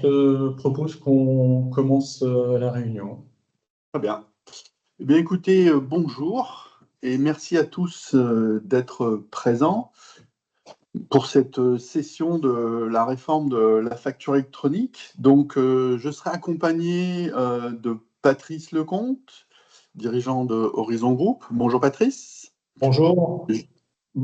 Je te propose qu'on commence la réunion. Très bien. Eh bien, écoutez, bonjour et merci à tous d'être présents pour cette session de la réforme de la facture électronique. Donc, je serai accompagné de Patrice Lecomte, dirigeant de Horizon Group. Bonjour Patrice. Bonjour.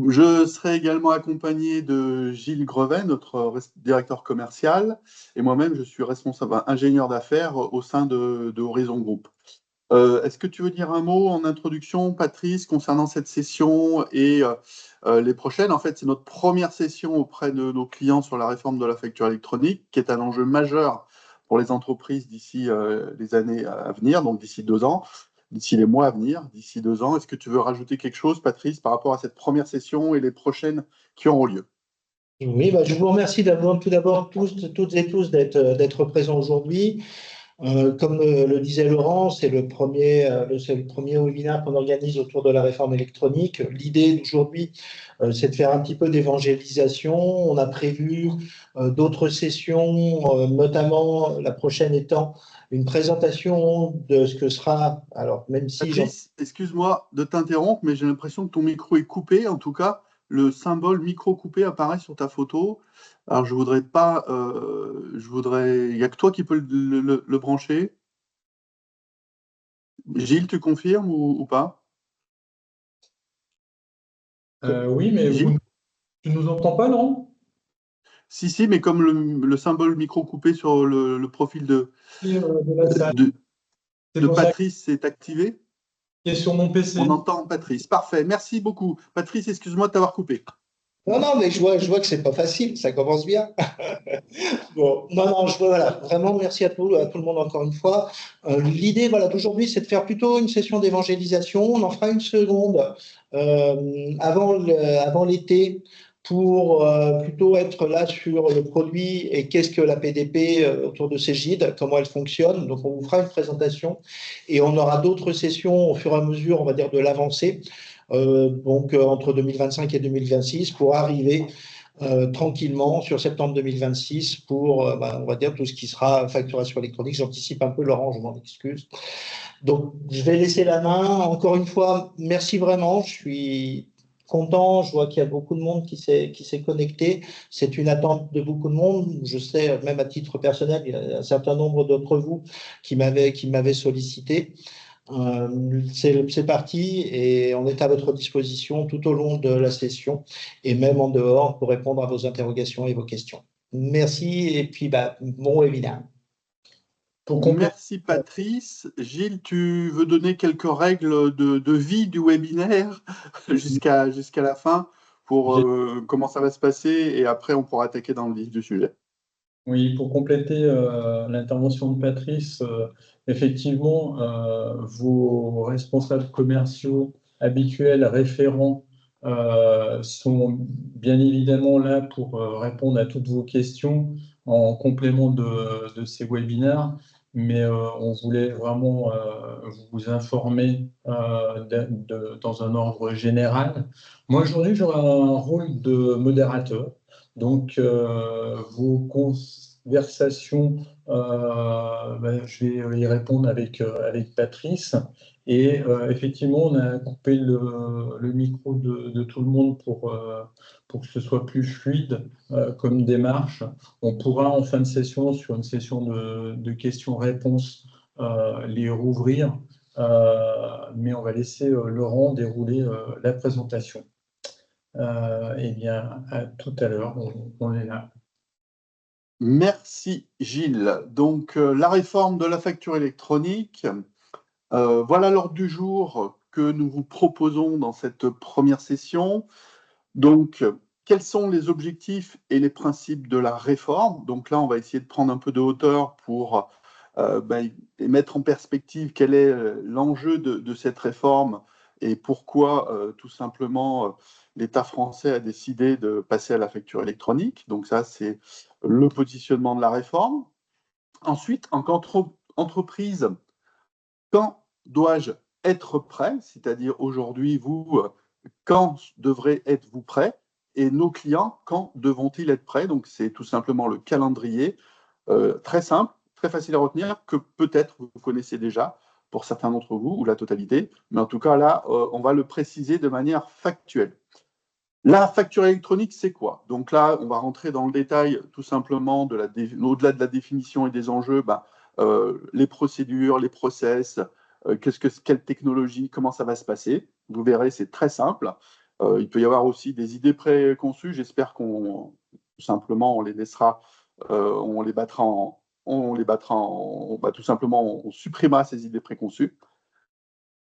Je serai également accompagné de Gilles Grevet, notre directeur commercial, et moi-même, je suis responsable ingénieur d'affaires au sein de Horizon Group. Est-ce que tu veux dire un mot en introduction, Patrice, concernant cette session et les prochaines? En fait, c'est notre première session auprès de nos clients sur la réforme de la facture électronique, qui est un enjeu majeur pour les entreprises d'ici les années à venir, donc d'ici 2 ans, d'ici les mois à venir, d'ici 2 ans. Est-ce que tu veux rajouter quelque chose, Patrice, par rapport à cette première session et les prochaines qui auront lieu? Oui, je vous remercie tout d'abord toutes et tous d'être présents aujourd'hui. Comme le disait Laurent, c'est le premier webinaire qu'on organise autour de la réforme électronique. L'idée d'aujourd'hui, c'est de faire un petit peu d'évangélisation. On a prévu d'autres sessions, notamment la prochaine étant une présentation de ce que sera, alors même si... Patrice, excuse-moi de t'interrompre, mais j'ai l'impression que ton micro est coupé. En tout cas, le symbole micro coupé apparaît sur ta photo. Alors, je voudrais pas. Il n'y a que toi qui peux le brancher. Gilles, tu confirmes ou pas? Oui, mais Gilles? tu nous entends pas, non? Si, mais comme le symbole micro coupé sur le profil De la salle. de, C'est de pour ça Patrice est activé, qu'il est sur mon PC. on entend Patrice. Parfait, merci beaucoup. Patrice, excuse-moi de t'avoir coupé. Non, mais je vois que c'est pas facile, ça commence bien. Bon, non, voilà, vraiment merci à tout le monde encore une fois. L'idée, voilà, d'aujourd'hui, c'est de faire plutôt une session d'évangélisation. On en fera une seconde avant l'été pour plutôt être là sur le produit et qu'est-ce que la PDP autour de Cégide, comment elle fonctionne. Donc, on vous fera une présentation et on aura d'autres sessions au fur et à mesure, on va dire, de l'avancée. Entre 2025 et 2026 pour arriver tranquillement sur septembre 2026 pour, on va dire, tout ce qui sera facturation électronique. J'anticipe un peu, Laurent, je m'en excuse. Donc, je vais laisser la main. Encore une fois, merci vraiment. Je suis content. Je vois qu'il y a beaucoup de monde qui s'est connecté. C'est une attente de beaucoup de monde. Je sais, même à titre personnel, il y a un certain nombre d'entre vous qui m'avaient sollicité. C'est parti et on est à votre disposition tout au long de la session et même en dehors pour répondre à vos interrogations et vos questions. Merci et puis bon webinaire. Merci Patrice. Gilles, tu veux donner quelques règles de vie du webinaire jusqu'à la fin pour comment ça va se passer et après on pourra attaquer dans le vif du sujet. Oui, pour compléter l'intervention de Patrice, effectivement, vos responsables commerciaux habituels, référents, sont bien évidemment là pour répondre à toutes vos questions en complément de ces webinaires, mais on voulait vraiment vous informer dans un ordre général. Moi, aujourd'hui, j'aurai un rôle de modérateur. Donc, vos conversations, je vais y répondre avec Patrice. Et effectivement, on a coupé le micro de tout le monde pour que ce soit plus fluide comme démarche. On pourra, en fin de session, sur une session de questions-réponses, les rouvrir. Mais on va laisser Laurent dérouler la présentation. Eh bien, à tout à l'heure, on est là. Merci Gilles. Donc la réforme de la facture électronique, voilà l'ordre du jour que nous vous proposons dans cette première session. Donc quels sont les objectifs et les principes de la réforme? Donc là, on va essayer de prendre un peu de hauteur pour mettre en perspective quel est l'enjeu de cette réforme et pourquoi tout simplement l'État français a décidé de passer à la facture électronique. Donc ça, c'est le positionnement de la réforme. Ensuite, en tant qu'entreprise, quand dois-je être prêt? C'est-à-dire aujourd'hui, vous, quand devrez être-vous prêt? Et nos clients, quand devront-ils être prêts? Donc c'est tout simplement le calendrier très simple, très facile à retenir, que peut-être vous connaissez déjà pour certains d'entre vous, ou la totalité, mais en tout cas là, on va le préciser de manière factuelle. La facture électronique, c'est quoi? Donc là, on va rentrer dans le détail tout simplement au-delà de la définition et des enjeux, les procédures, les process, quelle technologie, comment ça va se passer. Vous verrez, c'est très simple. Il peut y avoir aussi des idées préconçues. J'espère qu'on tout simplement on les laissera, on les battra tout simplement, on supprimera ces idées préconçues.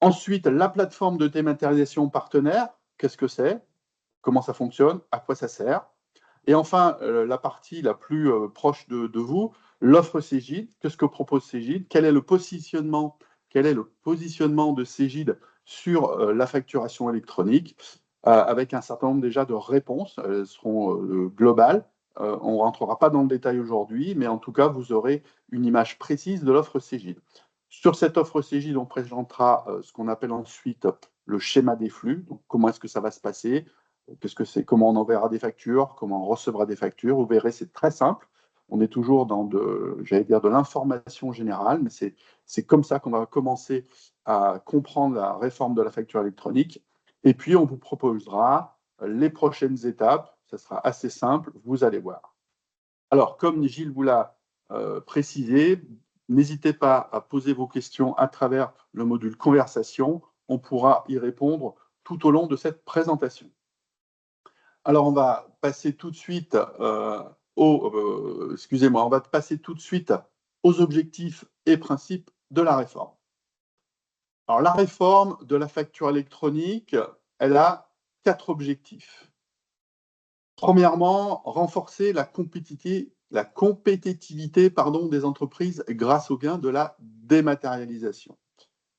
Ensuite, la plateforme de dématérialisation partenaire, qu'est-ce que c'est? Comment ça fonctionne, à quoi ça sert. Et enfin, la partie la plus proche de vous, l'offre Cegid. Qu'est-ce que propose Cegid? Quel est le positionnement de Cegid sur la facturation électronique, avec un certain nombre déjà de réponses. Elles seront globales. On ne rentrera pas dans le détail aujourd'hui, mais en tout cas, vous aurez une image précise de l'offre Cegid. Sur cette offre Cegid, on présentera ce qu'on appelle ensuite le schéma des flux. Donc, comment est-ce que ça va se passer? Qu'est-ce que c'est? Comment on enverra des factures? Comment on recevra des factures? Vous verrez, c'est très simple. On est toujours dans de l'information générale, mais c'est comme ça qu'on va commencer à comprendre la réforme de la facture électronique. Et puis, on vous proposera les prochaines étapes. Ça sera assez simple, vous allez voir. Alors, comme Gilles vous l'a précisé, n'hésitez pas à poser vos questions à travers le module conversation. On pourra y répondre tout au long de cette présentation. Alors, on va passer tout de suite on va passer tout de suite aux objectifs et principes de la réforme. Alors, la réforme de la facture électronique, elle a 4 objectifs. Premièrement, renforcer la compétitivité des entreprises grâce au gain de la dématérialisation.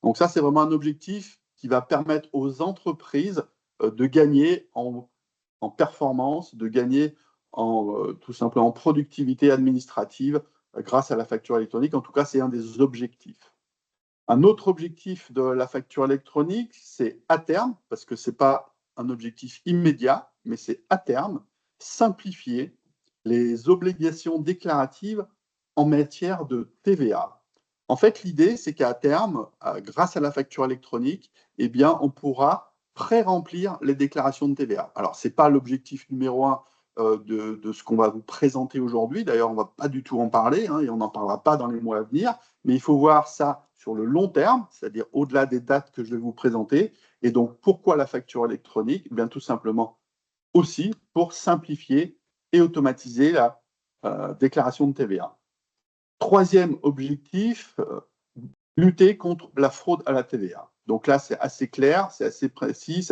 Donc ça, c'est vraiment un objectif qui va permettre aux entreprises de gagner en performance, de gagner tout simplement en productivité administrative grâce à la facture électronique. En tout cas, c'est un des objectifs. Un autre objectif de la facture électronique, c'est à terme, parce que ce n'est pas un objectif immédiat, mais c'est à terme, simplifier les obligations déclaratives en matière de TVA. En fait, l'idée, c'est qu'à terme, grâce à la facture électronique, eh bien, on pourra pré-remplir les déclarations de TVA. Alors, ce n'est pas l'objectif numéro 1 de ce qu'on va vous présenter aujourd'hui. D'ailleurs, on ne va pas du tout en parler, et on n'en parlera pas dans les mois à venir, mais il faut voir ça sur le long terme, c'est-à-dire au-delà des dates que je vais vous présenter. Et donc, pourquoi la facture électronique? Eh bien, tout simplement aussi pour simplifier et automatiser la déclaration de TVA. Troisième objectif, lutter contre la fraude à la TVA. Donc là, c'est assez clair, c'est assez précis,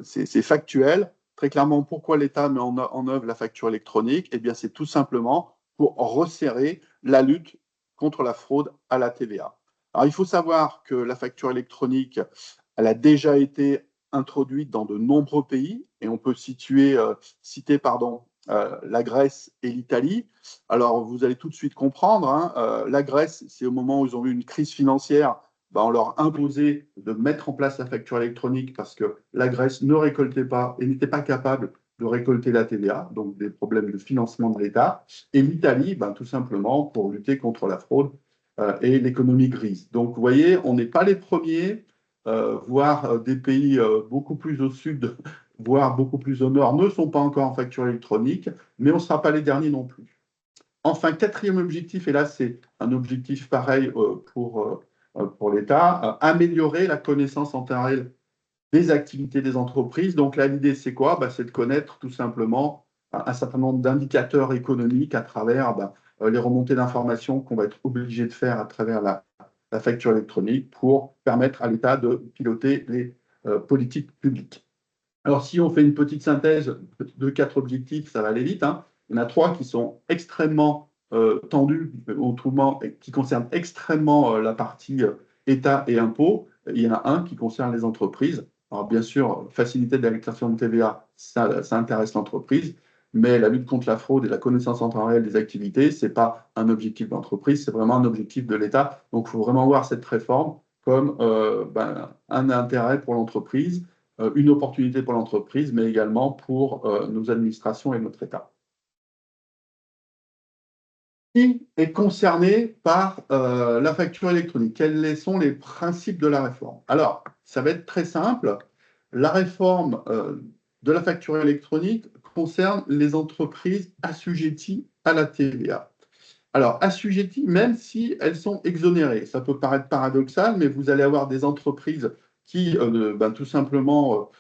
c'est factuel. Très clairement, pourquoi l'État met en œuvre la facture électronique? Eh bien, c'est tout simplement pour resserrer la lutte contre la fraude à la TVA. Alors, il faut savoir que la facture électronique, elle a déjà été introduite dans de nombreux pays, et on peut citer la Grèce et l'Italie. Alors, vous allez tout de suite comprendre, la Grèce, c'est au moment où ils ont eu une crise financière, on leur imposait de mettre en place la facture électronique parce que la Grèce ne récoltait pas et n'était pas capable de récolter la TVA, donc des problèmes de financement de l'État. Et l'Italie, tout simplement pour lutter contre la fraude et l'économie grise. Donc, vous voyez, on n'est pas les premiers, voire des pays beaucoup plus au sud, voire beaucoup plus au nord, ne sont pas encore en facture électronique, mais on ne sera pas les derniers non plus. Enfin, quatrième objectif, et là c'est un objectif pareil pour l'État, améliorer la connaissance en temps réel des activités des entreprises. Donc là, l'idée c'est quoi? C'est de connaître tout simplement un certain nombre d'indicateurs économiques à travers les remontées d'informations qu'on va être obligé de faire à travers la facture électronique pour permettre à l'État de piloter les politiques publiques. Alors, si on fait une petite synthèse de 4 objectifs, ça va aller vite. Il y en a 3 qui sont extrêmement tendus, autrement, qui concernent extrêmement la partie État et impôts. Il y en a un qui concerne les entreprises. Alors, bien sûr, facilité de la déclaration de TVA, ça intéresse l'entreprise, mais la lutte contre la fraude et la connaissance en temps réel des activités, ce n'est pas un objectif d'entreprise, c'est vraiment un objectif de l'État. Donc, il faut vraiment voir cette réforme comme un intérêt pour l'entreprise, une opportunité pour l'entreprise, mais également pour nos administrations et notre État. Qui est concerné par la facture électronique? Quels sont les principes de la réforme? Alors, ça va être très simple. La réforme de la facture électronique concerne les entreprises assujetties à la TVA. Alors, assujetties, même si elles sont exonérées. Ça peut paraître paradoxal, mais vous allez avoir des entreprises qui, tout simplement,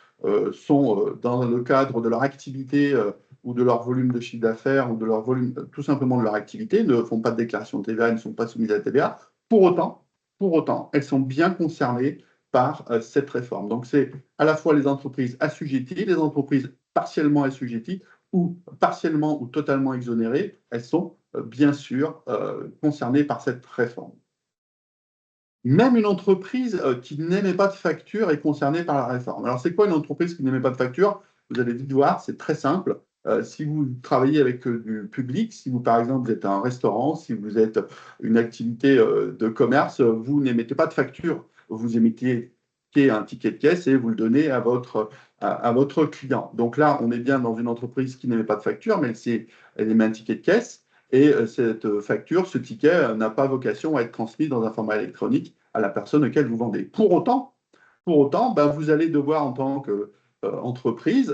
sont dans le cadre de leur activité ou de leur volume de chiffre d'affaires ou de leur volume, tout simplement de leur activité, ne font pas de déclaration de TVA, ne sont pas soumises à la TVA. Pour autant, elles sont bien concernées par cette réforme. Donc, c'est à la fois les entreprises assujetties, les entreprises partiellement assujetties ou partiellement ou totalement exonérées, elles sont bien sûr concernées par cette réforme. Même une entreprise qui n'émet pas de facture est concernée par la réforme. Alors, c'est quoi une entreprise qui n'émet pas de facture? Vous allez vite voir, c'est très simple. Si vous travaillez avec du public, si vous, par exemple, vous êtes un restaurant, si vous êtes une activité de commerce, vous n'émettez pas de facture. Vous émettez un ticket de caisse et vous le donnez à votre client. Donc là, on est bien dans une entreprise qui n'émet pas de facture, mais elle émet un ticket de caisse. Et cette facture, ce ticket n'a pas vocation à être transmis dans un format électronique à la personne auquel vous vendez. Pour autant, vous allez devoir, en tant qu'entreprise,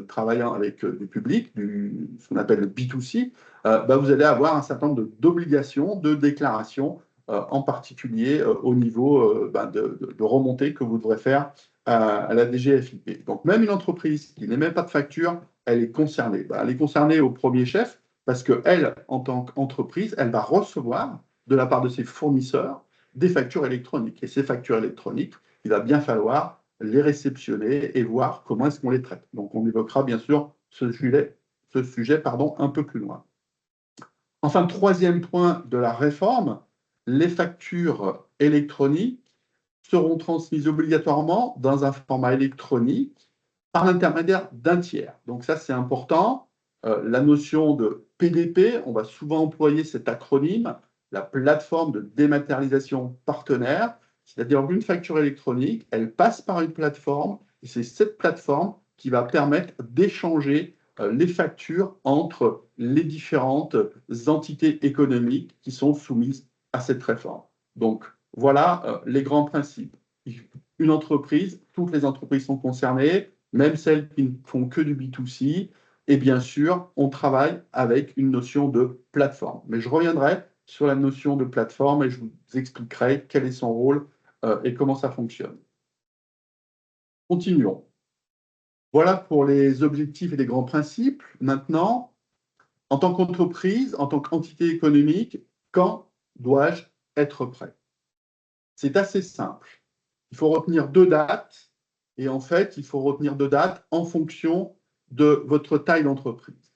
travaillant avec du public, ce qu'on appelle le B2C, vous allez avoir un certain nombre d'obligations, de déclarations, en particulier au niveau de remontée que vous devrez faire à la DGFiP. Donc, même une entreprise qui n'émet pas de facture, elle est concernée. Elle est concernée au premier chef, parce qu'elle, en tant qu'entreprise, elle va recevoir de la part de ses fournisseurs des factures électroniques. Et ces factures électroniques, il va bien falloir les réceptionner et voir comment est-ce qu'on les traite. Donc, on évoquera bien sûr ce sujet un peu plus loin. Enfin, troisième point de la réforme, les factures électroniques seront transmises obligatoirement dans un format électronique par l'intermédiaire d'un tiers. Donc ça, c'est important. La notion de PDP, on va souvent employer cet acronyme, la plateforme de dématérialisation partenaire, c'est-à-dire qu'une facture électronique, elle passe par une plateforme, et c'est cette plateforme qui va permettre d'échanger les factures entre les différentes entités économiques qui sont soumises à cette réforme. Donc, voilà les grands principes. Une entreprise, toutes les entreprises sont concernées, même celles qui ne font que du B2C. Et bien sûr, on travaille avec une notion de plateforme. Mais je reviendrai sur la notion de plateforme et je vous expliquerai quel est son rôle et comment ça fonctionne. Continuons. Voilà pour les objectifs et les grands principes. Maintenant, en tant qu'entreprise, en tant qu'entité économique, quand dois-je être prêt? C'est assez simple. Il faut retenir 2 dates. Et en fait, il faut retenir 2 dates en fonction de votre taille d'entreprise.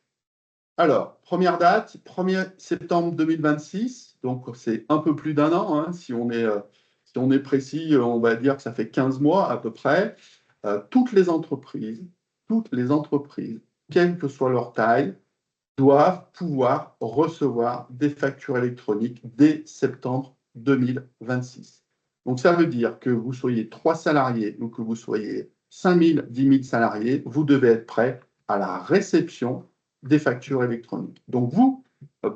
Alors, première date, 1er septembre 2026, donc c'est un peu plus d'un an. Hein, si on est précis, on va dire que ça fait 15 mois à peu près. Toutes les entreprises, quelle que soit leur taille, doivent pouvoir recevoir des factures électroniques dès septembre 2026. Donc, ça veut dire que vous soyez 3 salariés ou que vous soyez 5 000, 10 000 salariés, vous devez être prêt à la réception des factures électroniques. Donc, vous,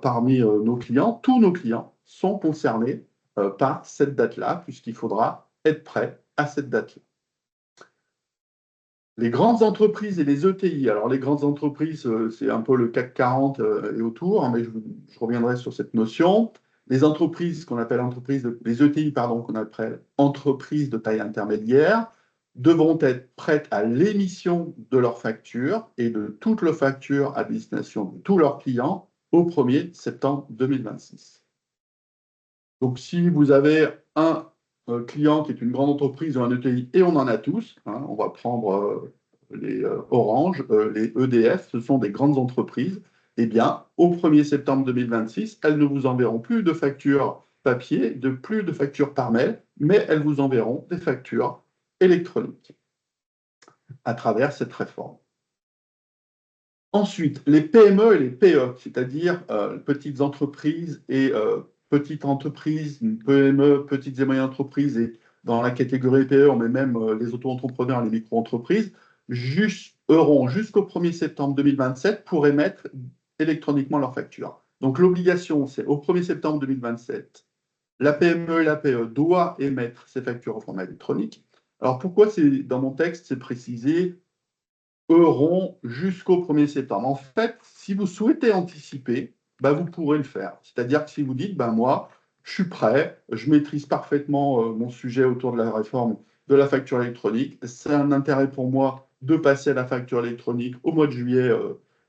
parmi nos clients, tous nos clients sont concernés par cette date-là, puisqu'il faudra être prêt à cette date-là. Les grandes entreprises et les ETI, alors les grandes entreprises, c'est un peu le CAC 40 et autour, hein, mais je reviendrai sur cette notion. Les entreprises qu'on appelle les ETI, qu'on appelle entreprises de taille intermédiaire, devront être prêtes à l'émission de leurs factures et de toutes leurs factures à destination de tous leurs clients au 1er septembre 2026. Donc, si vous avez un client qui est une grande entreprise ou un ETI, et on en a tous, hein, on va prendre les Orange, les EDF, ce sont des grandes entreprises, eh bien, au 1er septembre 2026, elles ne vous enverront plus de factures papier, plus de factures par mail, mais elles vous enverront des factures électroniques à travers cette réforme. Ensuite, les PME et les PE, c'est-à-dire petites entreprises et petites entreprises, PME, petites et moyennes entreprises, et dans la catégorie PE, on met même les auto-entrepreneurs, les micro-entreprises, auront jusqu'au 1er septembre 2027 pour émettre électroniquement leurs factures. Donc l'obligation, c'est au 1er septembre 2027, la PME et l'APE doivent émettre ces factures au format électronique. Alors pourquoi dans mon texte, c'est précisé auront jusqu'au 1er septembre. En fait, si vous souhaitez anticiper, bah, vous pourrez le faire. C'est-à-dire que si vous dites, bah, moi, je suis prêt, je maîtrise parfaitement mon sujet autour de la réforme de la facture électronique, c'est un intérêt pour moi de passer à la facture électronique au mois de juillet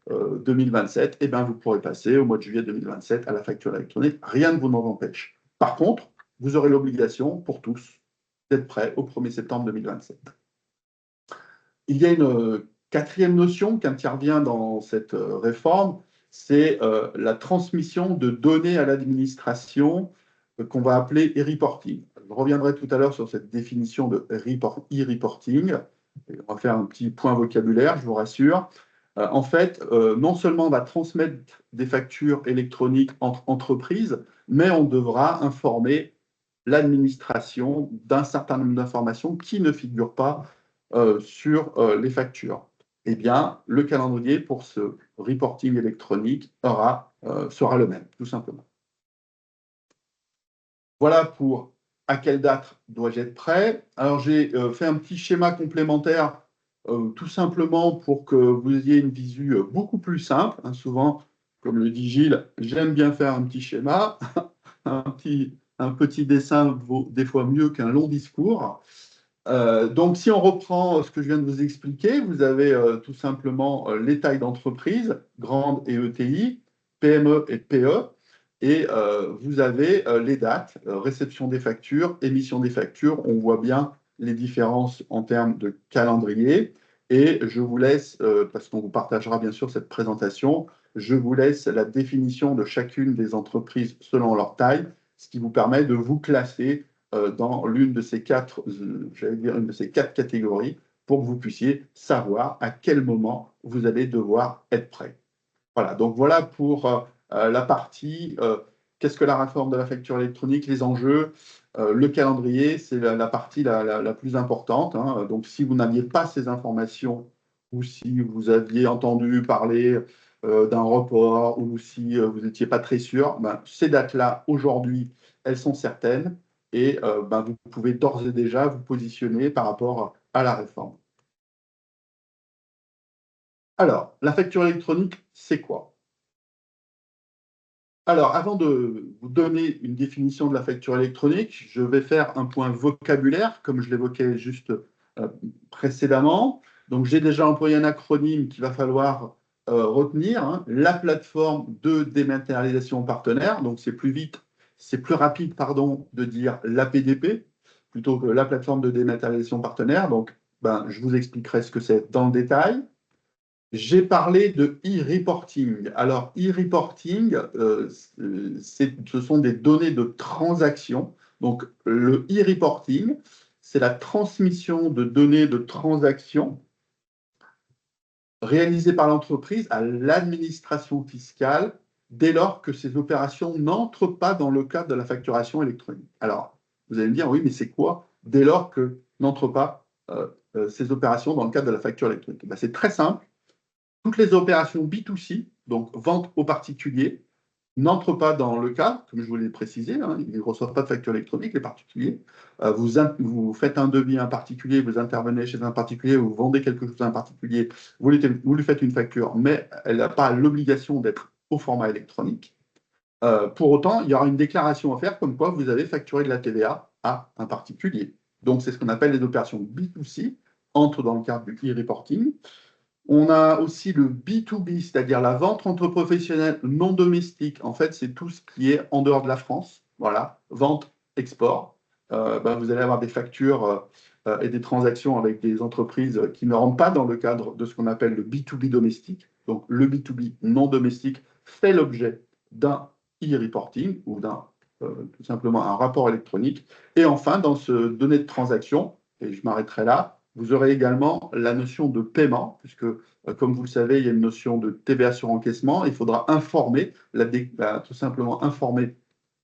2027, et bien vous pourrez passer au mois de juillet 2027 à la facture électronique. Rien ne vous en empêche. Par contre, vous aurez l'obligation pour tous d'être prêt au 1er septembre 2027. Il y a une quatrième notion qui intervient dans cette réforme, c'est la transmission de données à l'administration qu'on va appeler e-reporting. Je reviendrai tout à l'heure sur cette définition de e-reporting. On va faire un petit point vocabulaire, je vous rassure. En fait, non seulement on va transmettre des factures électroniques entre entreprises, mais on devra informer l'administration d'un certain nombre d'informations qui ne figurent pas sur les factures. Eh bien, le calendrier pour ce reporting électronique sera le même, tout simplement. Voilà pour à quelle date dois-je être prêt. Alors, j'ai fait un petit schéma complémentaire, tout simplement pour que vous ayez une visu beaucoup plus simple. Hein, souvent, comme le dit Gilles, j'aime bien faire un petit schéma. un petit dessin vaut des fois mieux qu'un long discours. Donc, si on reprend ce que je viens de vous expliquer, vous avez tout simplement les tailles d'entreprise, grandes et ETI, PME et PE, et vous avez les dates, réception des factures, émission des factures. On voit bien les différences en termes de calendrier. Et je vous laisse, parce qu'on vous partagera bien sûr cette présentation, je vous laisse la définition de chacune des entreprises selon leur taille, ce qui vous permet de vous classer dans l'une de ces quatre, une de ces quatre catégories pour que vous puissiez savoir à quel moment vous allez devoir être prêt. Voilà, donc voilà pour la partie qu'est-ce que la réforme de la facture électronique, les enjeux, le calendrier, c'est la partie la plus importante. Hein. Donc si vous n'aviez pas ces informations ou si vous aviez entendu parler d'un report ou si vous n'étiez pas très sûr, ben, ces dates-là, aujourd'hui, elles sont certaines et ben, vous pouvez d'ores et déjà vous positionner par rapport à la réforme. Alors, la facture électronique, c'est quoi? Alors, avant de vous donner une définition de la facture électronique, je vais faire un point vocabulaire, comme je l'évoquais juste précédemment. Donc, j'ai déjà employé un acronyme qu'il va falloir retenir, hein, la plateforme de dématérialisation partenaire. Donc, c'est plus rapide, pardon, de dire l'APDP plutôt que la plateforme de dématérialisation partenaire. Donc, ben, je vous expliquerai ce que c'est dans le détail. J'ai parlé de e-reporting. Alors, e-reporting, ce sont des données de transaction. Donc, le e-reporting, c'est la transmission de données de transaction réalisées par l'entreprise à l'administration fiscale dès lors que ces opérations n'entrent pas dans le cadre de la facturation électronique. Alors, vous allez me dire, oui, mais c'est quoi dès lors que n'entrent pas ces opérations dans le cadre de la facture électronique? Ben, c'est très simple. Toutes les opérations B2C, donc vente aux particuliers, n'entrent pas dans le cadre, comme je vous l'ai précisé, hein, ils ne reçoivent pas de facture électronique, les particuliers. Vous faites un devis à un particulier, vous intervenez chez un particulier, vous vendez quelque chose à un particulier, vous lui faites une facture, mais elle n'a pas l'obligation d'être au format électronique. Pour autant, il y aura une déclaration à faire comme quoi vous avez facturé de la TVA à un particulier. Donc, c'est ce qu'on appelle les opérations B2C, entrent dans le cadre du e-reporting. On a aussi le B2B, c'est-à-dire la vente entre professionnels non domestiques. En fait, c'est tout ce qui est en dehors de la France. Voilà, vente, export. Ben, vous allez avoir des factures et des transactions avec des entreprises qui ne rentrent pas dans le cadre de ce qu'on appelle le B2B domestique. Donc, le B2B non domestique fait l'objet d'un e-reporting ou tout simplement un rapport électronique. Et enfin, dans ce données de transaction, et je m'arrêterai là, vous aurez également la notion de paiement, puisque, comme vous le savez, il y a une notion de TVA sur encaissement. Il faudra informer, tout simplement informer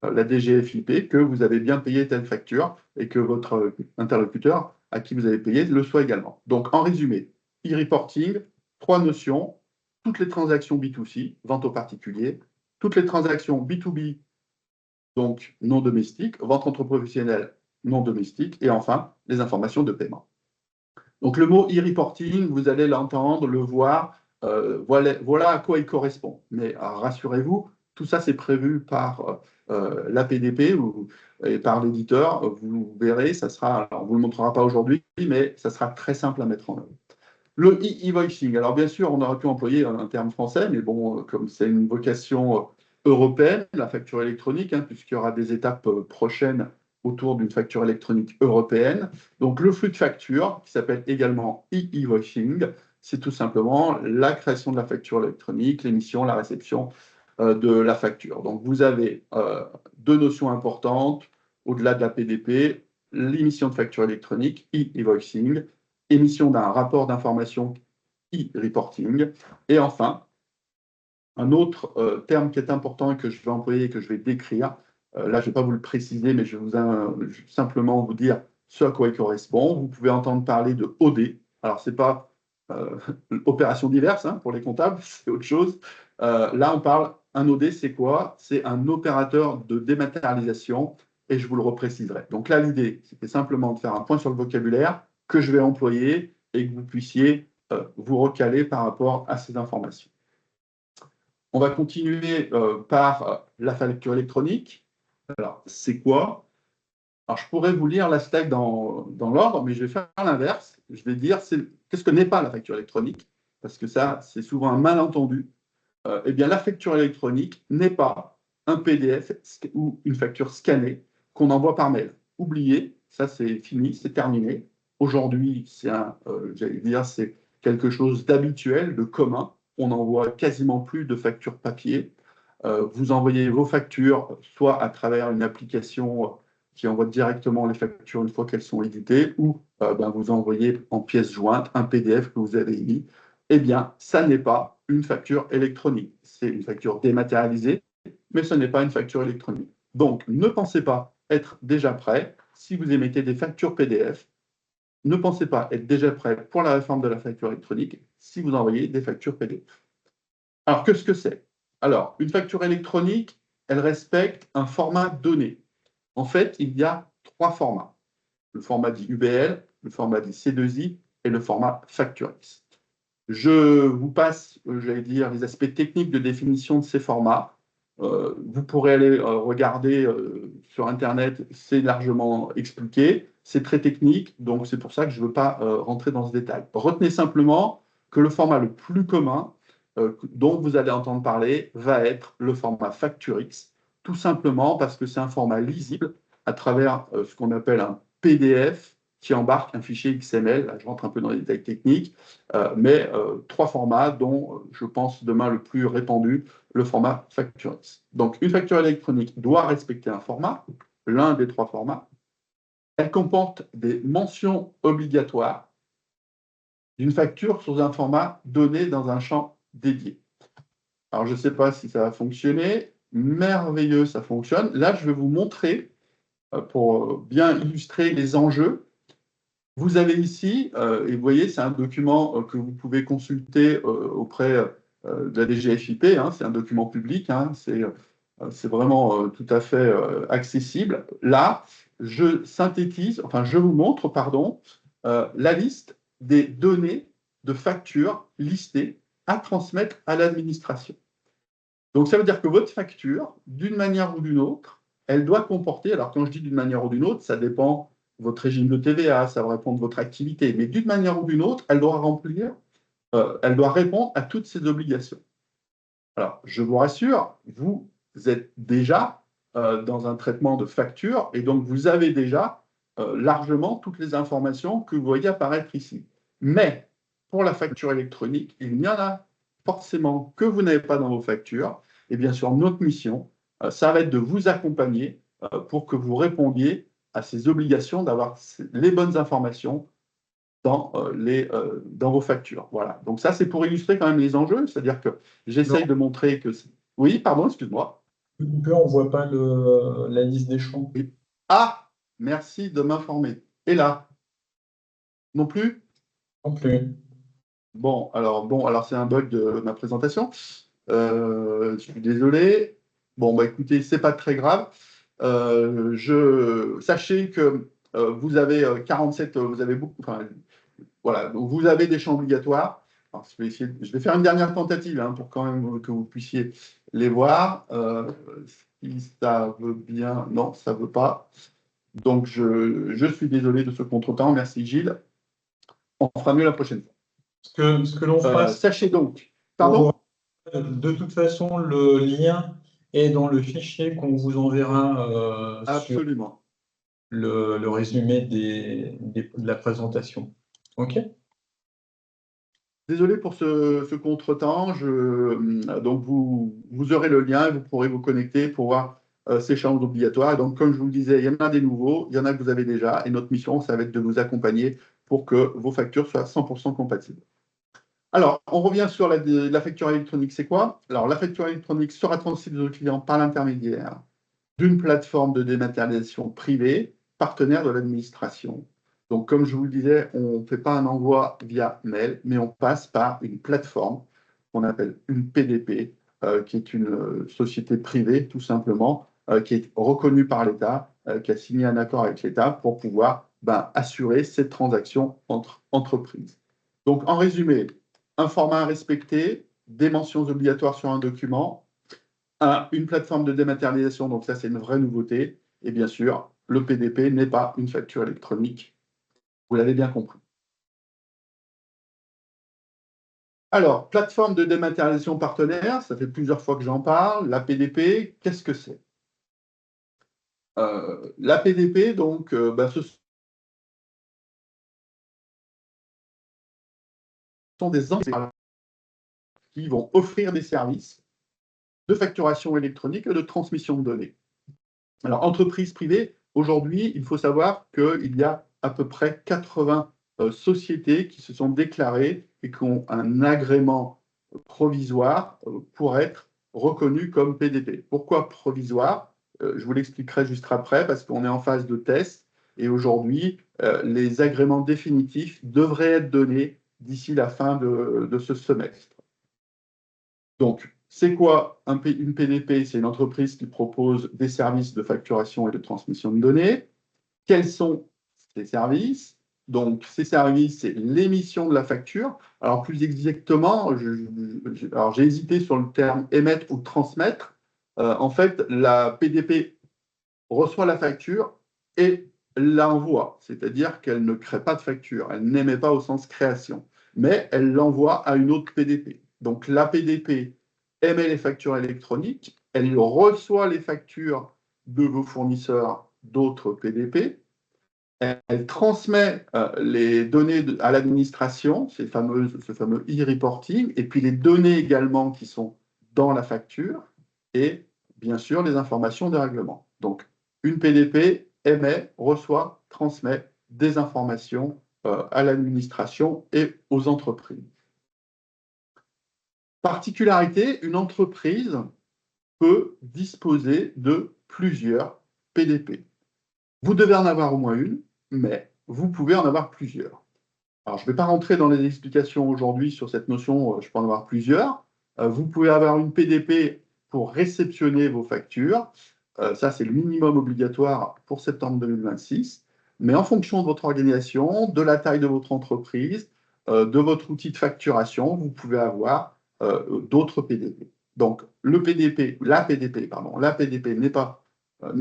la DGFiP que vous avez bien payé telle facture et que votre interlocuteur à qui vous avez payé le soit également. Donc, en résumé, e-reporting, 3 notions, toutes les transactions B2C, vente aux particuliers, toutes les transactions B2B, donc non domestiques, vente entre professionnels non domestiques, et enfin, les informations de paiement. Donc le mot e-reporting, vous allez l'entendre, le voir, voilà à quoi il correspond. Mais rassurez-vous, tout ça c'est prévu par la PDP et par l'éditeur. Vous verrez, ça sera, alors on ne vous le montrera pas aujourd'hui, mais ça sera très simple à mettre en œuvre. Le e-invoicing, alors bien sûr, on aurait pu employer un terme français, mais bon, comme c'est une vocation européenne, la facture électronique, hein, puisqu'il y aura des étapes prochaines autour d'une facture électronique européenne. Donc le flux de facture, qui s'appelle également e-invoicing, c'est tout simplement la création de la facture électronique, l'émission, la réception de la facture. Donc vous avez deux notions importantes au-delà de la PDP, l'émission de facture électronique, e-invoicing, émission d'un rapport d'information e-reporting, et enfin, un autre terme qui est important et que je vais employer et que je vais décrire, là je ne vais pas vous le préciser, mais je vais simplement vous dire ce à quoi il correspond. Vous pouvez entendre parler de OD, alors ce n'est pas opération diverse hein, pour les comptables, c'est autre chose. Là on parle, un OD c'est quoi? C'est un opérateur de dématérialisation, et je vous le repréciserai. Donc là l'idée, c'était simplement de faire un point sur le vocabulaire que je vais employer et que vous puissiez vous recaler par rapport à ces informations. On va continuer par la facture électronique. Alors, c'est quoi? Alors, je pourrais vous lire la slide dans l'ordre, mais je vais faire l'inverse. Je vais dire qu'est-ce que n'est pas la facture électronique, parce que ça, c'est souvent un malentendu. Eh bien, la facture électronique n'est pas un PDF ou une facture scannée qu'on envoie par mail. Oubliez, ça c'est fini, c'est terminé. Aujourd'hui, j'allais dire, c'est quelque chose d'habituel, de commun. On n'envoie quasiment plus de factures papier. Vous envoyez vos factures soit à travers une application qui envoie directement les factures une fois qu'elles sont éditées, ou vous envoyez en pièce jointe un PDF que vous avez émis. Eh bien, ça n'est pas une facture électronique. C'est une facture dématérialisée, mais ce n'est pas une facture électronique. Donc, ne pensez pas être déjà prêt. Si vous émettez des factures PDF, ne pensez pas être déjà prêt pour la réforme de la facture électronique si vous envoyez des factures PDF. Alors, qu'est-ce que c'est? Alors, une facture électronique, elle respecte un format donné. En fait, il y a trois formats. Le format dit UBL, le format dit C2I et le format Facturix. Je vous passe, j'allais dire, les aspects techniques de définition de ces formats. Vous pourrez aller regarder sur Internet, c'est largement expliqué. C'est très technique, donc c'est pour ça que je ne veux pas rentrer dans ce détail. Retenez simplement que le format le plus commun dont vous allez entendre parler va être le format Facturix, tout simplement parce que c'est un format lisible à travers ce qu'on appelle un PDF qui embarque un fichier XML. Là, je rentre un peu dans les détails techniques, mais trois formats dont je pense demain le plus répandu, le format Facturix. Donc, une facture électronique doit respecter un format, l'un des trois formats. Elle comporte des mentions obligatoires d'une facture sous un format donné dans un champ dédié. Alors, je ne sais pas si ça va fonctionner. Merveilleux, ça fonctionne. Là, je vais vous montrer, pour bien illustrer les enjeux. Vous avez ici, et vous voyez, c'est un document que vous pouvez consulter auprès de la DGFiP, hein, c'est un document public, hein, c'est vraiment tout à fait accessible. Là, je vous montre, pardon, la liste des données de factures listées à transmettre à l'administration. Donc, ça veut dire que votre facture, d'une manière ou d'une autre, elle doit comporter, alors quand je dis d'une manière ou d'une autre, ça dépend de votre régime de TVA, ça va répondre de votre activité, mais d'une manière ou d'une autre, elle doit répondre à toutes ces obligations. Alors, je vous rassure, vous êtes déjà dans un traitement de facture, et donc vous avez déjà largement toutes les informations que vous voyez apparaître ici. Mais, pour la facture électronique, il y en a forcément que vous n'avez pas dans vos factures. Et bien sûr, notre mission, ça va être de vous accompagner pour que vous répondiez à ces obligations d'avoir les bonnes informations dans vos factures. Voilà. Donc ça, c'est pour illustrer quand même les enjeux, c'est-à-dire que j'essaye de montrer que... Oui, pardon, excuse-moi. On ne voit pas la liste des champs. Oui. Ah, merci de m'informer. Et là? Non plus? Non plus. Bon, alors c'est un bug de ma présentation. Je suis désolé. Bon, bah écoutez, c'est pas très grave. Sachez que vous avez 47, vous avez beaucoup, enfin, voilà, donc vous avez des champs obligatoires. Alors, je vais faire une dernière tentative hein, pour quand même que vous puissiez les voir. Si ça veut bien, non, ça veut pas. Donc, je suis désolé de ce contretemps. Merci Gilles. On fera mieux la prochaine fois. Ce que l'on fera, Sachez donc, pardon? de toute façon, le lien est dans le fichier qu'on vous enverra sur Absolument. le résumé de la présentation. OK? Désolé pour ce contretemps. Donc, vous aurez le lien et vous pourrez vous connecter pour voir ces champs obligatoires. Et donc, comme je vous le disais, il y en a des nouveaux, il y en a que vous avez déjà. Et notre mission, ça va être de vous accompagner pour que vos factures soient 100% compatibles. Alors, on revient sur la facture électronique. C'est quoi? Alors, la facture électronique sera transmise au client par l'intermédiaire d'une plateforme de dématérialisation privée, partenaire de l'administration. Donc, comme je vous le disais, on ne fait pas un envoi via mail, mais on passe par une plateforme qu'on appelle une PDP, qui est une société privée, tout simplement, qui est reconnue par l'État, qui a signé un accord avec l'État pour pouvoir assurer cette transaction entre entreprises. Donc, en résumé, un format à respecter, des mentions obligatoires sur un document, une plateforme de dématérialisation, donc ça c'est une vraie nouveauté, et bien sûr, le PDP n'est pas une facture électronique, vous l'avez bien compris. Alors, plateforme de dématérialisation partenaire, ça fait plusieurs fois que j'en parle, la PDP, qu'est-ce que c'est? La PDP, donc, ce sont des entreprises qui vont offrir des services de facturation électronique et de transmission de données. Alors, entreprise privée, aujourd'hui, il faut savoir qu'il y a à peu près 80 sociétés qui se sont déclarées et qui ont un agrément provisoire pour être reconnues comme PDP. Pourquoi provisoire? Je vous l'expliquerai juste après, parce qu'on est en phase de test et aujourd'hui, les agréments définitifs devraient être donnés d'ici la fin de ce semestre. Donc, c'est quoi une PDP? C'est une entreprise qui propose des services de facturation et de transmission de données. Quels sont ces services? Donc, ces services, c'est l'émission de la facture. Alors, plus exactement, j'ai hésité sur le terme émettre ou transmettre. En fait, la PDP reçoit la facture et l'envoie, c'est-à-dire qu'elle ne crée pas de facture, elle n'émet pas au sens création, mais elle l'envoie à une autre PDP. Donc, la PDP émet les factures électroniques, elle reçoit les factures de vos fournisseurs d'autres PDP, elle transmet les données à l'administration, ce fameux e-reporting, et puis les données également qui sont dans la facture, et bien sûr les informations des règlements. Donc, une PDP émet, reçoit, transmet des informations à l'administration et aux entreprises. Particularité, une entreprise peut disposer de plusieurs PDP. Vous devez en avoir au moins une, mais vous pouvez en avoir plusieurs. Alors, je ne vais pas rentrer dans les explications aujourd'hui sur cette notion, je peux en avoir plusieurs. Vous pouvez avoir une PDP pour réceptionner vos factures. Ça, c'est le minimum obligatoire pour septembre 2026. Mais en fonction de votre organisation, de la taille de votre entreprise, de votre outil de facturation, vous pouvez avoir d'autres PDP. Donc, la PDP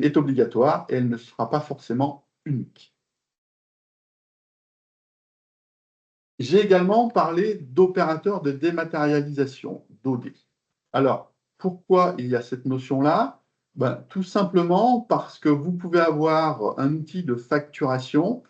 est obligatoire et elle ne sera pas forcément unique. J'ai également parlé d'opérateurs de dématérialisation, d'OD. Alors, pourquoi il y a cette notion-là? Tout simplement parce que vous pouvez avoir un outil de facturation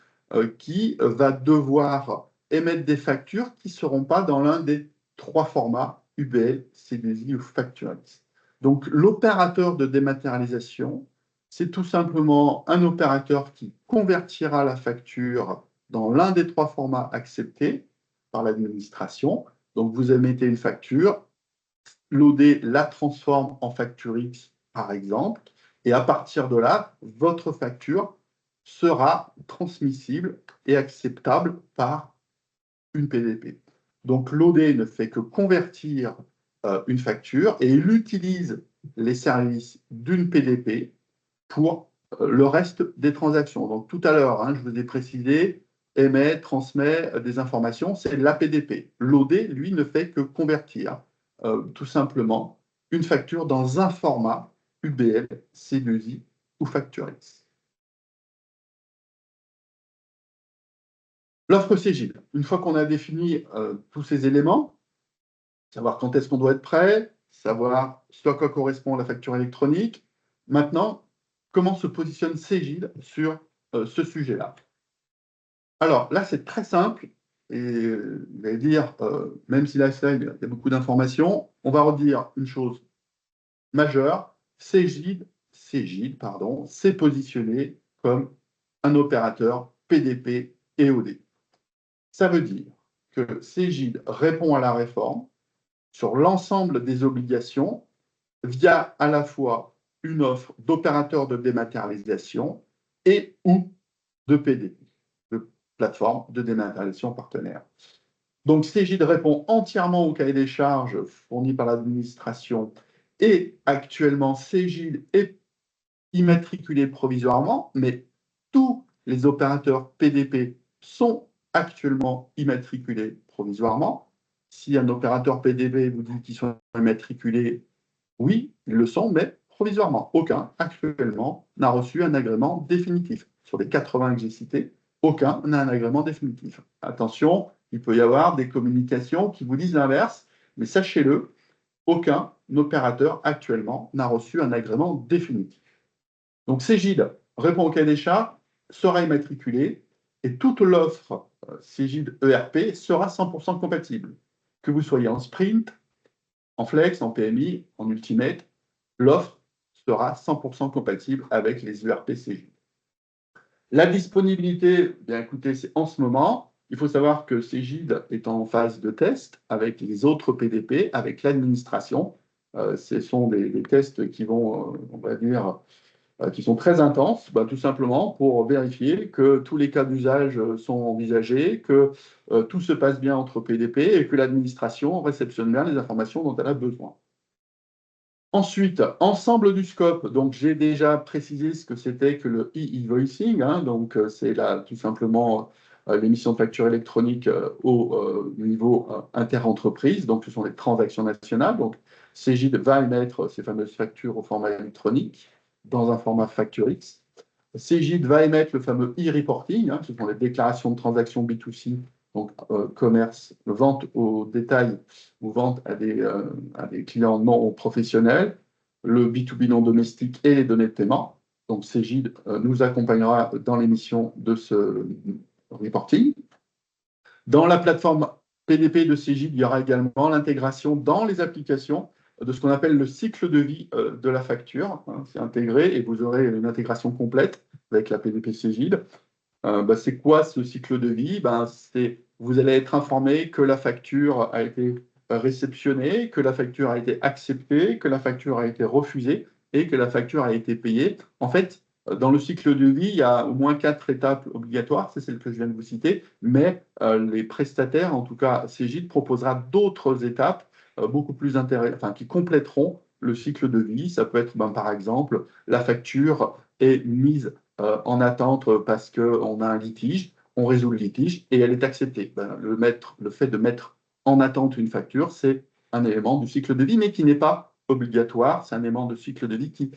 qui va devoir émettre des factures qui ne seront pas dans l'un des trois formats UBL, CDSI ou Facturix. Donc, l'opérateur de dématérialisation, c'est tout simplement un opérateur qui convertira la facture dans l'un des trois formats acceptés par l'administration. Donc, vous émettez une facture, l'OD la transforme en Facturix, par exemple, et à partir de là, votre facture sera transmissible et acceptable par une PDP. Donc, l'OD ne fait que convertir une facture et il utilise les services d'une PDP pour le reste des transactions. Donc tout à l'heure, hein, je vous ai précisé, émet, transmet des informations, c'est l'APDP. L'OD, lui, ne fait que convertir tout simplement une facture dans un format UBL, C2I ou Facturix. L'offre Cegid. Une fois qu'on a défini tous ces éléments, savoir quand est-ce qu'on doit être prêt, savoir ce à quoi correspond la facture électronique, maintenant, comment se positionne Cegid sur ce sujet-là. Alors là, c'est très simple, et vous allez dire, même si là, il y a beaucoup d'informations, on va redire une chose majeure, Cegid, s'est positionné comme un opérateur PDP et OD. Ça veut dire que Cegid répond à la réforme sur l'ensemble des obligations via à la fois une offre d'opérateur de dématérialisation et ou de PDP, de plateforme de dématérialisation partenaire. Donc Cegid répond entièrement au cahier des charges fourni par l'administration et actuellement Cegid est immatriculé provisoirement, mais tous les opérateurs PDP sont actuellement immatriculés provisoirement. Si un opérateur PDP vous dit qu'ils sont immatriculés, oui, ils le sont, mais provisoirement. Aucun, actuellement, n'a reçu un agrément définitif. Sur les 80 que j'ai cités, aucun n'a un agrément définitif. Attention, il peut y avoir des communications qui vous disent l'inverse, mais sachez-le, aucun opérateur actuellement n'a reçu un agrément définitif. Donc Cegid répond au cahier des charges, sera immatriculé et toute l'offre Cegid ERP sera 100% compatible. Que vous soyez en sprint, en flex, en PMI, en ultimate, l'offre sera 100% compatible avec les ERP Cegid. La disponibilité, bien écoutez, c'est en ce moment. Il faut savoir que Cegid est en phase de test avec les autres PDP, avec l'administration. Ce sont des tests qui vont, on va dire, qui sont très intenses, tout simplement pour vérifier que tous les cas d'usage sont envisagés, que tout se passe bien entre PDP et que l'administration réceptionne bien les informations dont elle a besoin. Ensuite, ensemble du scope, donc j'ai déjà précisé ce que c'était que le e-invoicing, hein, donc c'est là tout simplement l'émission de facture électronique au niveau interentreprise, donc ce sont les transactions nationales, donc Cegid va émettre ces fameuses factures au format électronique dans un format Facturix. Cegid va émettre le fameux e-reporting, hein, ce sont les déclarations de transactions B2C, donc commerce, vente au détail ou vente à des clients non professionnels, le B2B non domestique et les données de paiement. Donc Cegid nous accompagnera dans l'émission de ce reporting. Dans la plateforme PDP de Cegid, il y aura également l'intégration dans les applications de ce qu'on appelle le cycle de vie de la facture. C'est intégré et vous aurez une intégration complète avec la PDP Cegid. C'est quoi ce cycle de vie? Vous allez être informé que la facture a été réceptionnée, que la facture a été acceptée, que la facture a été refusée et que la facture a été payée. En fait, dans le cycle de vie, il y a au moins 4 étapes obligatoires, c'est celle que je viens de vous citer, mais les prestataires, en tout cas Cegid, proposera d'autres étapes beaucoup plus intéressantes, qui compléteront le cycle de vie. Ça peut être, par exemple, la facture est mise en attente parce qu'on a un litige, on résout le litige et elle est acceptée. Le fait de mettre en attente une facture, c'est un élément du cycle de vie, mais qui n'est pas obligatoire. C'est un élément de cycle de vie qui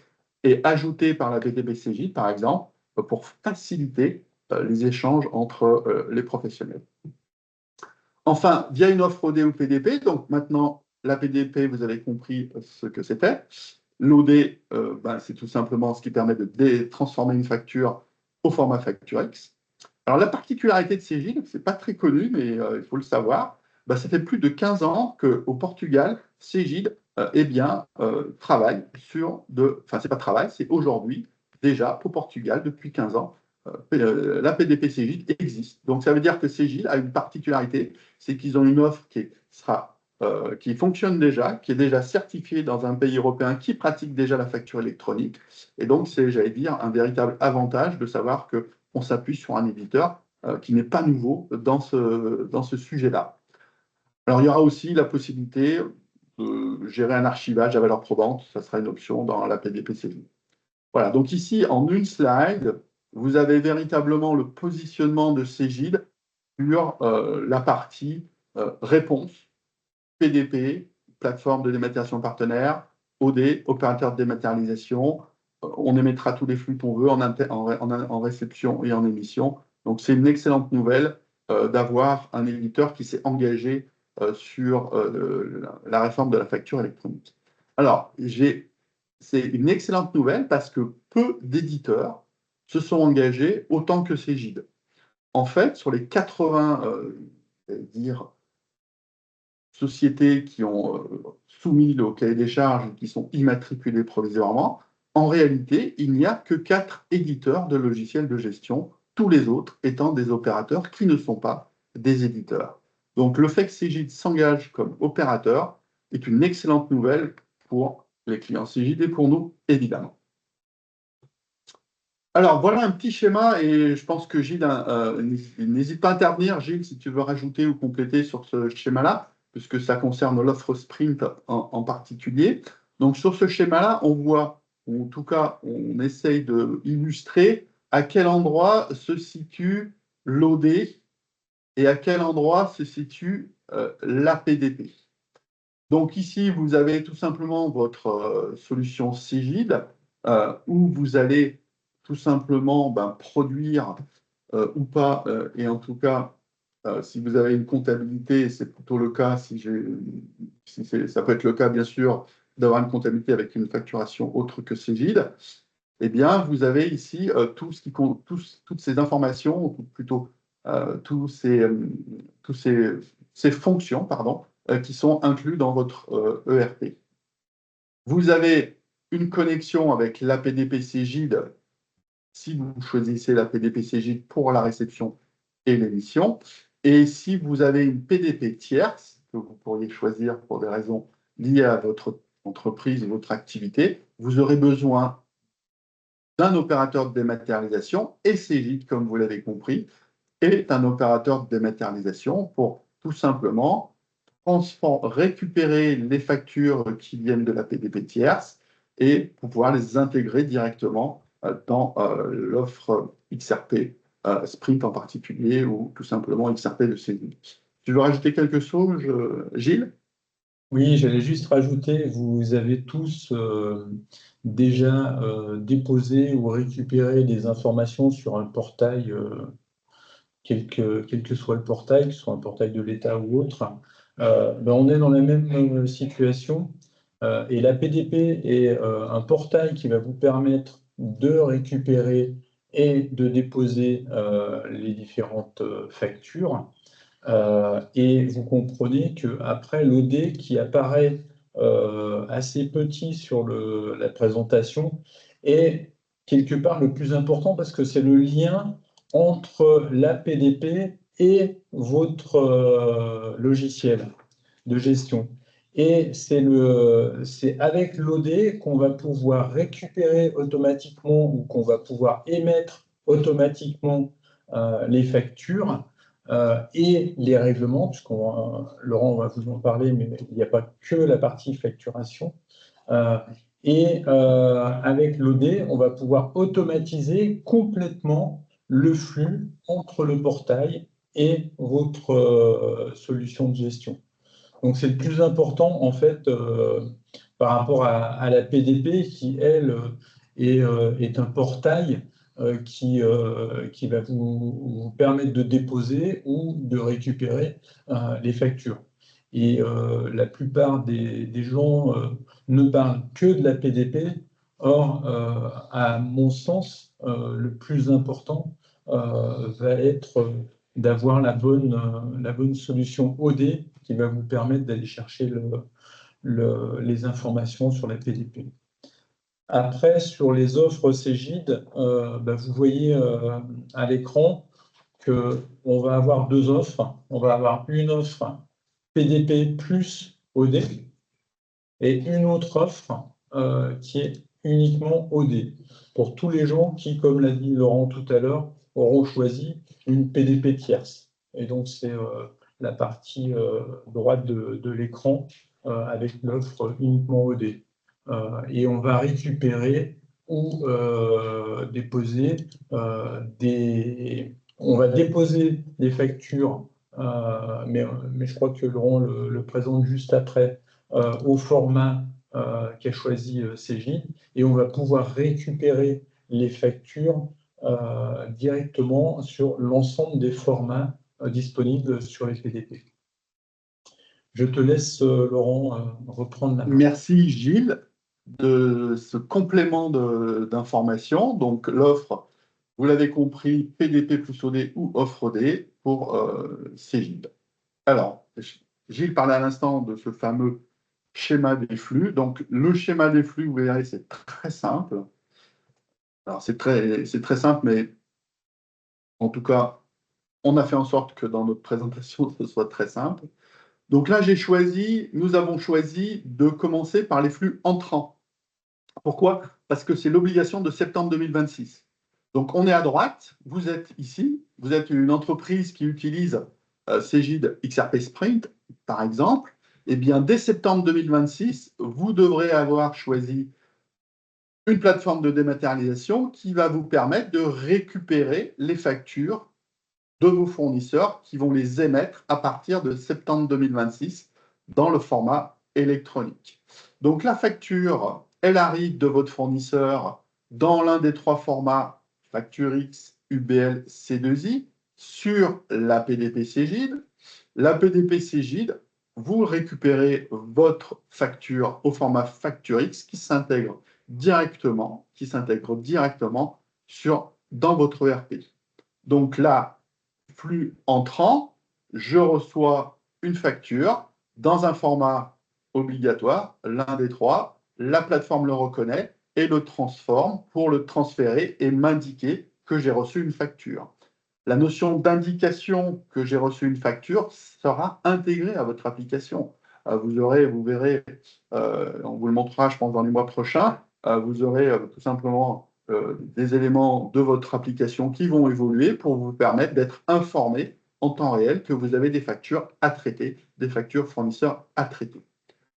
est ajouté par la PDP Cegid, par exemple, pour faciliter les échanges entre les professionnels. Enfin, via une offre OD ou PDP, donc maintenant, la PDP, vous avez compris ce que c'était. L'OD, c'est tout simplement ce qui permet de transformer une facture au format Facturix. Alors, la particularité de Cegid, ce n'est pas très connu, mais il faut le savoir, ça fait plus de 15 ans qu'au Portugal, Cegid travaille sur Enfin, c'est pas travail, c'est aujourd'hui, déjà, au Portugal, depuis 15 ans, la PDP Cegid existe. Donc, ça veut dire que Cegid a une particularité, c'est qu'ils ont une offre qui fonctionne déjà, qui est déjà certifiée dans un pays européen qui pratique déjà la facture électronique. Et donc, c'est, j'allais dire, un véritable avantage de savoir qu'on s'appuie sur un éditeur qui n'est pas nouveau dans ce sujet-là. Alors, il y aura aussi la possibilité, gérer un archivage à valeur probante, ça sera une option dans la PDP-CJ. Voilà, donc ici, en une slide, vous avez véritablement le positionnement de Cegid sur la partie réponse, PDP, plateforme de dématérialisation partenaire, OD, opérateur de dématérialisation. On émettra tous les flux qu'on veut en réception et en émission. Donc, c'est une excellente nouvelle d'avoir un éditeur qui s'est engagé sur la réforme de la facture électronique. Alors, c'est une excellente nouvelle parce que peu d'éditeurs se sont engagés autant que Cegid. En fait, sur les 80 sociétés qui ont soumis le cahier des charges et qui sont immatriculées provisoirement, en réalité, il n'y a que 4 éditeurs de logiciels de gestion, tous les autres étant des opérateurs qui ne sont pas des éditeurs. Donc, le fait que Cegid s'engage comme opérateur est une excellente nouvelle pour les clients Cegid et pour nous, évidemment. Alors, voilà un petit schéma et je pense que Gilles, n'hésite pas à intervenir, Gilles, si tu veux rajouter ou compléter sur ce schéma-là, puisque ça concerne l'offre Sprint en particulier. Donc, sur ce schéma-là, on voit, ou en tout cas, on essaye d'illustrer à quel endroit se situe l'OD et à quel endroit se situe l'APDP. Donc ici, vous avez tout simplement votre solution Cegid, où vous allez tout simplement produire ou pas, et en tout cas, si vous avez une comptabilité, c'est plutôt le cas, ça peut être le cas bien sûr, d'avoir une comptabilité avec une facturation autre que Cegid, eh bien, vous avez ici toutes ces informations, ou plutôt ces fonctions, pardon, qui sont inclus dans votre ERP. Vous avez une connexion avec l'APDP Cegid si vous choisissez l'APDP Cegid pour la réception et l'émission. Et si vous avez une PDP tierce, que vous pourriez choisir pour des raisons liées à votre entreprise et votre activité, vous aurez besoin d'un opérateur de dématérialisation, et Cegid, comme vous l'avez compris, est un opérateur de dématérialisation pour tout simplement récupérer les factures qui viennent de la PDP tierce et pouvoir les intégrer directement dans l'offre XRP, Sprint en particulier, ou tout simplement XRP de Cegid. Tu veux rajouter quelque chose, Gilles? Oui, j'allais juste rajouter, vous avez tous déjà déposé ou récupéré des informations sur un portail, quel que soit le portail, que ce soit un portail de l'État ou autre. On est dans la même situation. Et la PDP est un portail qui va vous permettre de récupérer et de déposer les différentes factures. Et vous comprenez qu'après, l'OD qui apparaît assez petit sur la présentation est quelque part le plus important parce que c'est le lien entre la PDP et votre logiciel de gestion. Et c'est avec l'OD qu'on va pouvoir récupérer automatiquement ou qu'on va pouvoir émettre automatiquement les factures et les règlements, Laurent va vous en parler, mais il n'y a pas que la partie facturation. Avec l'OD, on va pouvoir automatiser complètement le flux entre le portail et votre solution de gestion. Donc, c'est le plus important, en fait, par rapport à la PDP, qui, elle, est un portail qui va vous permettre de déposer ou de récupérer les factures. Et la plupart des gens ne parlent que de la PDP. Or, à mon sens, le plus important va être d'avoir la bonne solution OD qui va vous permettre d'aller chercher les informations sur la PDP. Après, sur les offres Cegid, vous voyez à l'écran qu'on va avoir 2 offres. On va avoir une offre PDP plus OD et une autre offre qui est uniquement OD. Pour tous les gens qui, comme l'a dit Laurent tout à l'heure, auront choisi une PDP tierce. Et donc, c'est la partie droite de l'écran avec l'offre uniquement OD. Et on va récupérer ou déposer on va déposer des factures, mais je crois que Laurent le présente juste après, au format qu'a choisi Cégide, et on va pouvoir récupérer les factures directement sur l'ensemble des formats disponibles sur les PDP. Je te laisse, Laurent, reprendre la main. Merci Gilles de ce complément d'information. Donc l'offre, vous l'avez compris, PDP plus OD ou offre OD pour Cégide. Alors, Gilles parlait à l'instant de ce fameux schéma des flux. Donc le schéma des flux, vous verrez, c'est très simple. Alors c'est très simple, mais en tout cas, on a fait en sorte que dans notre présentation, ce soit très simple. Donc là, nous avons choisi de commencer par les flux entrants. Pourquoi? Parce que c'est l'obligation de septembre 2026. Donc on est à droite, vous êtes ici, vous êtes une entreprise qui utilise Cégide XRP Sprint, par exemple. Eh bien, dès septembre 2026, vous devrez avoir choisi une plateforme de dématérialisation qui va vous permettre de récupérer les factures de vos fournisseurs qui vont les émettre à partir de septembre 2026 dans le format électronique. Donc la facture, elle arrive de votre fournisseur dans l'un des trois formats facture X, UBL, C2I sur la PDP Cégide. La PDP Cégide, vous récupérez votre facture au format facture X qui s'intègre directement dans votre ERP. Donc là, flux entrant, je reçois une facture dans un format obligatoire, l'un des trois, la plateforme le reconnaît et le transforme pour le transférer et m'indiquer que j'ai reçu une facture. La notion d'indication que j'ai reçu une facture sera intégrée à votre application. Vous verrez, on vous le montrera, je pense, dans les mois prochains, vous aurez tout simplement des éléments de votre application qui vont évoluer pour vous permettre d'être informé en temps réel que vous avez des factures à traiter, des factures fournisseurs à traiter.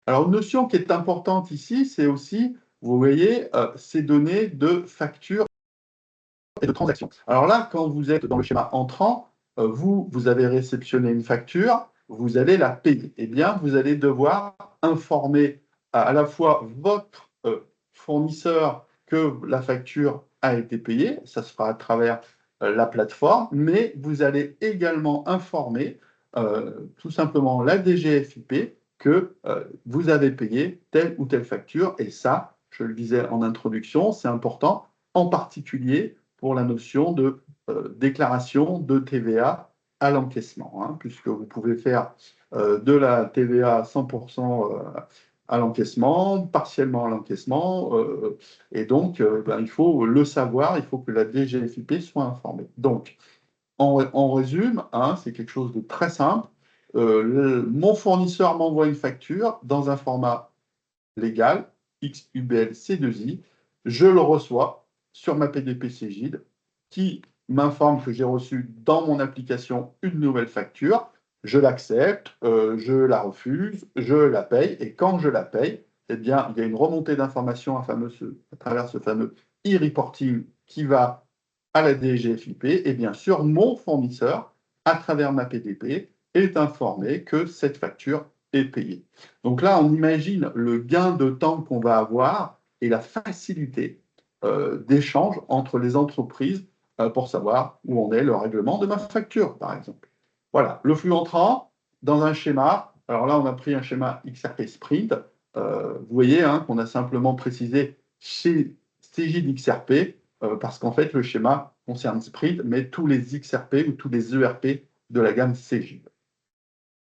Alors, une notion qui est importante ici, c'est aussi, vous voyez, ces données de factures et de transactions. Alors là, quand vous êtes dans le schéma entrant, vous avez réceptionné une facture, vous allez la payer. Eh bien, vous allez devoir informer à la fois votre fournisseur que la facture a été payée, ça se fera à travers la plateforme, mais vous allez également informer tout simplement la DGFiP que vous avez payé telle ou telle facture, et ça, je le disais en introduction, c'est important, en particulier pour la notion de déclaration de TVA à l'encaissement, hein, puisque vous pouvez faire de la TVA à 100% à l'encaissement, partiellement à l'encaissement, et donc il faut le savoir, il faut que la DGFiP soit informée. Donc, en résumé, hein, c'est quelque chose de très simple. Mon fournisseur m'envoie une facture dans un format légal, XUBL C2I, je le reçois sur ma PDP Cégide, qui m'informe que j'ai reçu dans mon application une nouvelle facture, je l'accepte, je la refuse, je la paye, et quand je la paye, eh bien, il y a une remontée d'informations à travers ce fameux e-reporting qui va à la DGFiP, et bien sûr, mon fournisseur, à travers ma PDP, est informé que cette facture est payée. Donc là, on imagine le gain de temps qu'on va avoir et la facilité d'échange entre les entreprises pour savoir où en est le règlement de ma facture, par exemple. Voilà, le flux entrant dans un schéma. Alors là, on a pris un schéma XRP Sprint. Vous voyez hein, qu'on a simplement précisé chez Cégide XRP parce qu'en fait, le schéma concerne Sprint, mais tous les XRP ou tous les ERP de la gamme Cégide.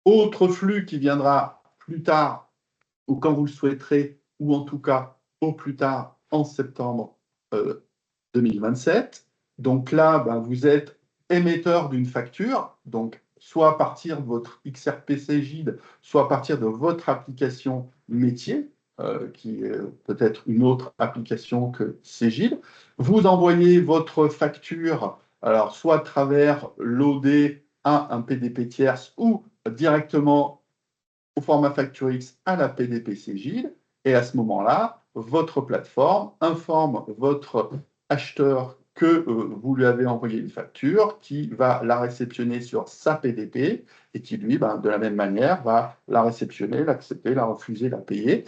Autre flux qui viendra plus tard, ou quand vous le souhaiterez, ou en tout cas au plus tard en septembre 2027. Donc là, vous êtes émetteur d'une facture, donc soit à partir de votre XRP Cégide, soit à partir de votre application métier, qui est peut-être une autre application que Cégide. Vous envoyez votre facture, alors soit à travers l'OD à un PDP tierce ou directement au format FactureX à la PDP Cegid, et à ce moment-là, votre plateforme informe votre acheteur que vous lui avez envoyé une facture, qui va la réceptionner sur sa PDP, et qui, lui, de la même manière, va la réceptionner, l'accepter, la refuser, la payer,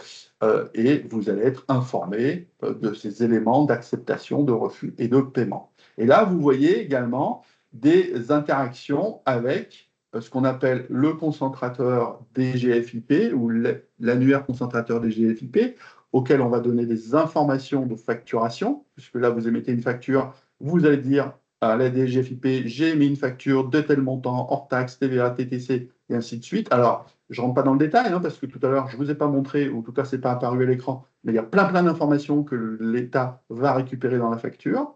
et vous allez être informé de ces éléments d'acceptation, de refus et de paiement. Et là, vous voyez également des interactions avec ce qu'on appelle le concentrateur DGFIP ou l'annuaire concentrateur DGFIP, auquel on va donner des informations de facturation, puisque là, vous émettez une facture, vous allez dire à la DGFIP, j'ai émis une facture de tel montant, hors taxe, TVA, TTC, et ainsi de suite. Alors, je ne rentre pas dans le détail, parce que tout à l'heure, je ne vous ai pas montré, ou en tout cas, ce n'est pas apparu à l'écran, mais il y a plein d'informations que l'État va récupérer dans la facture.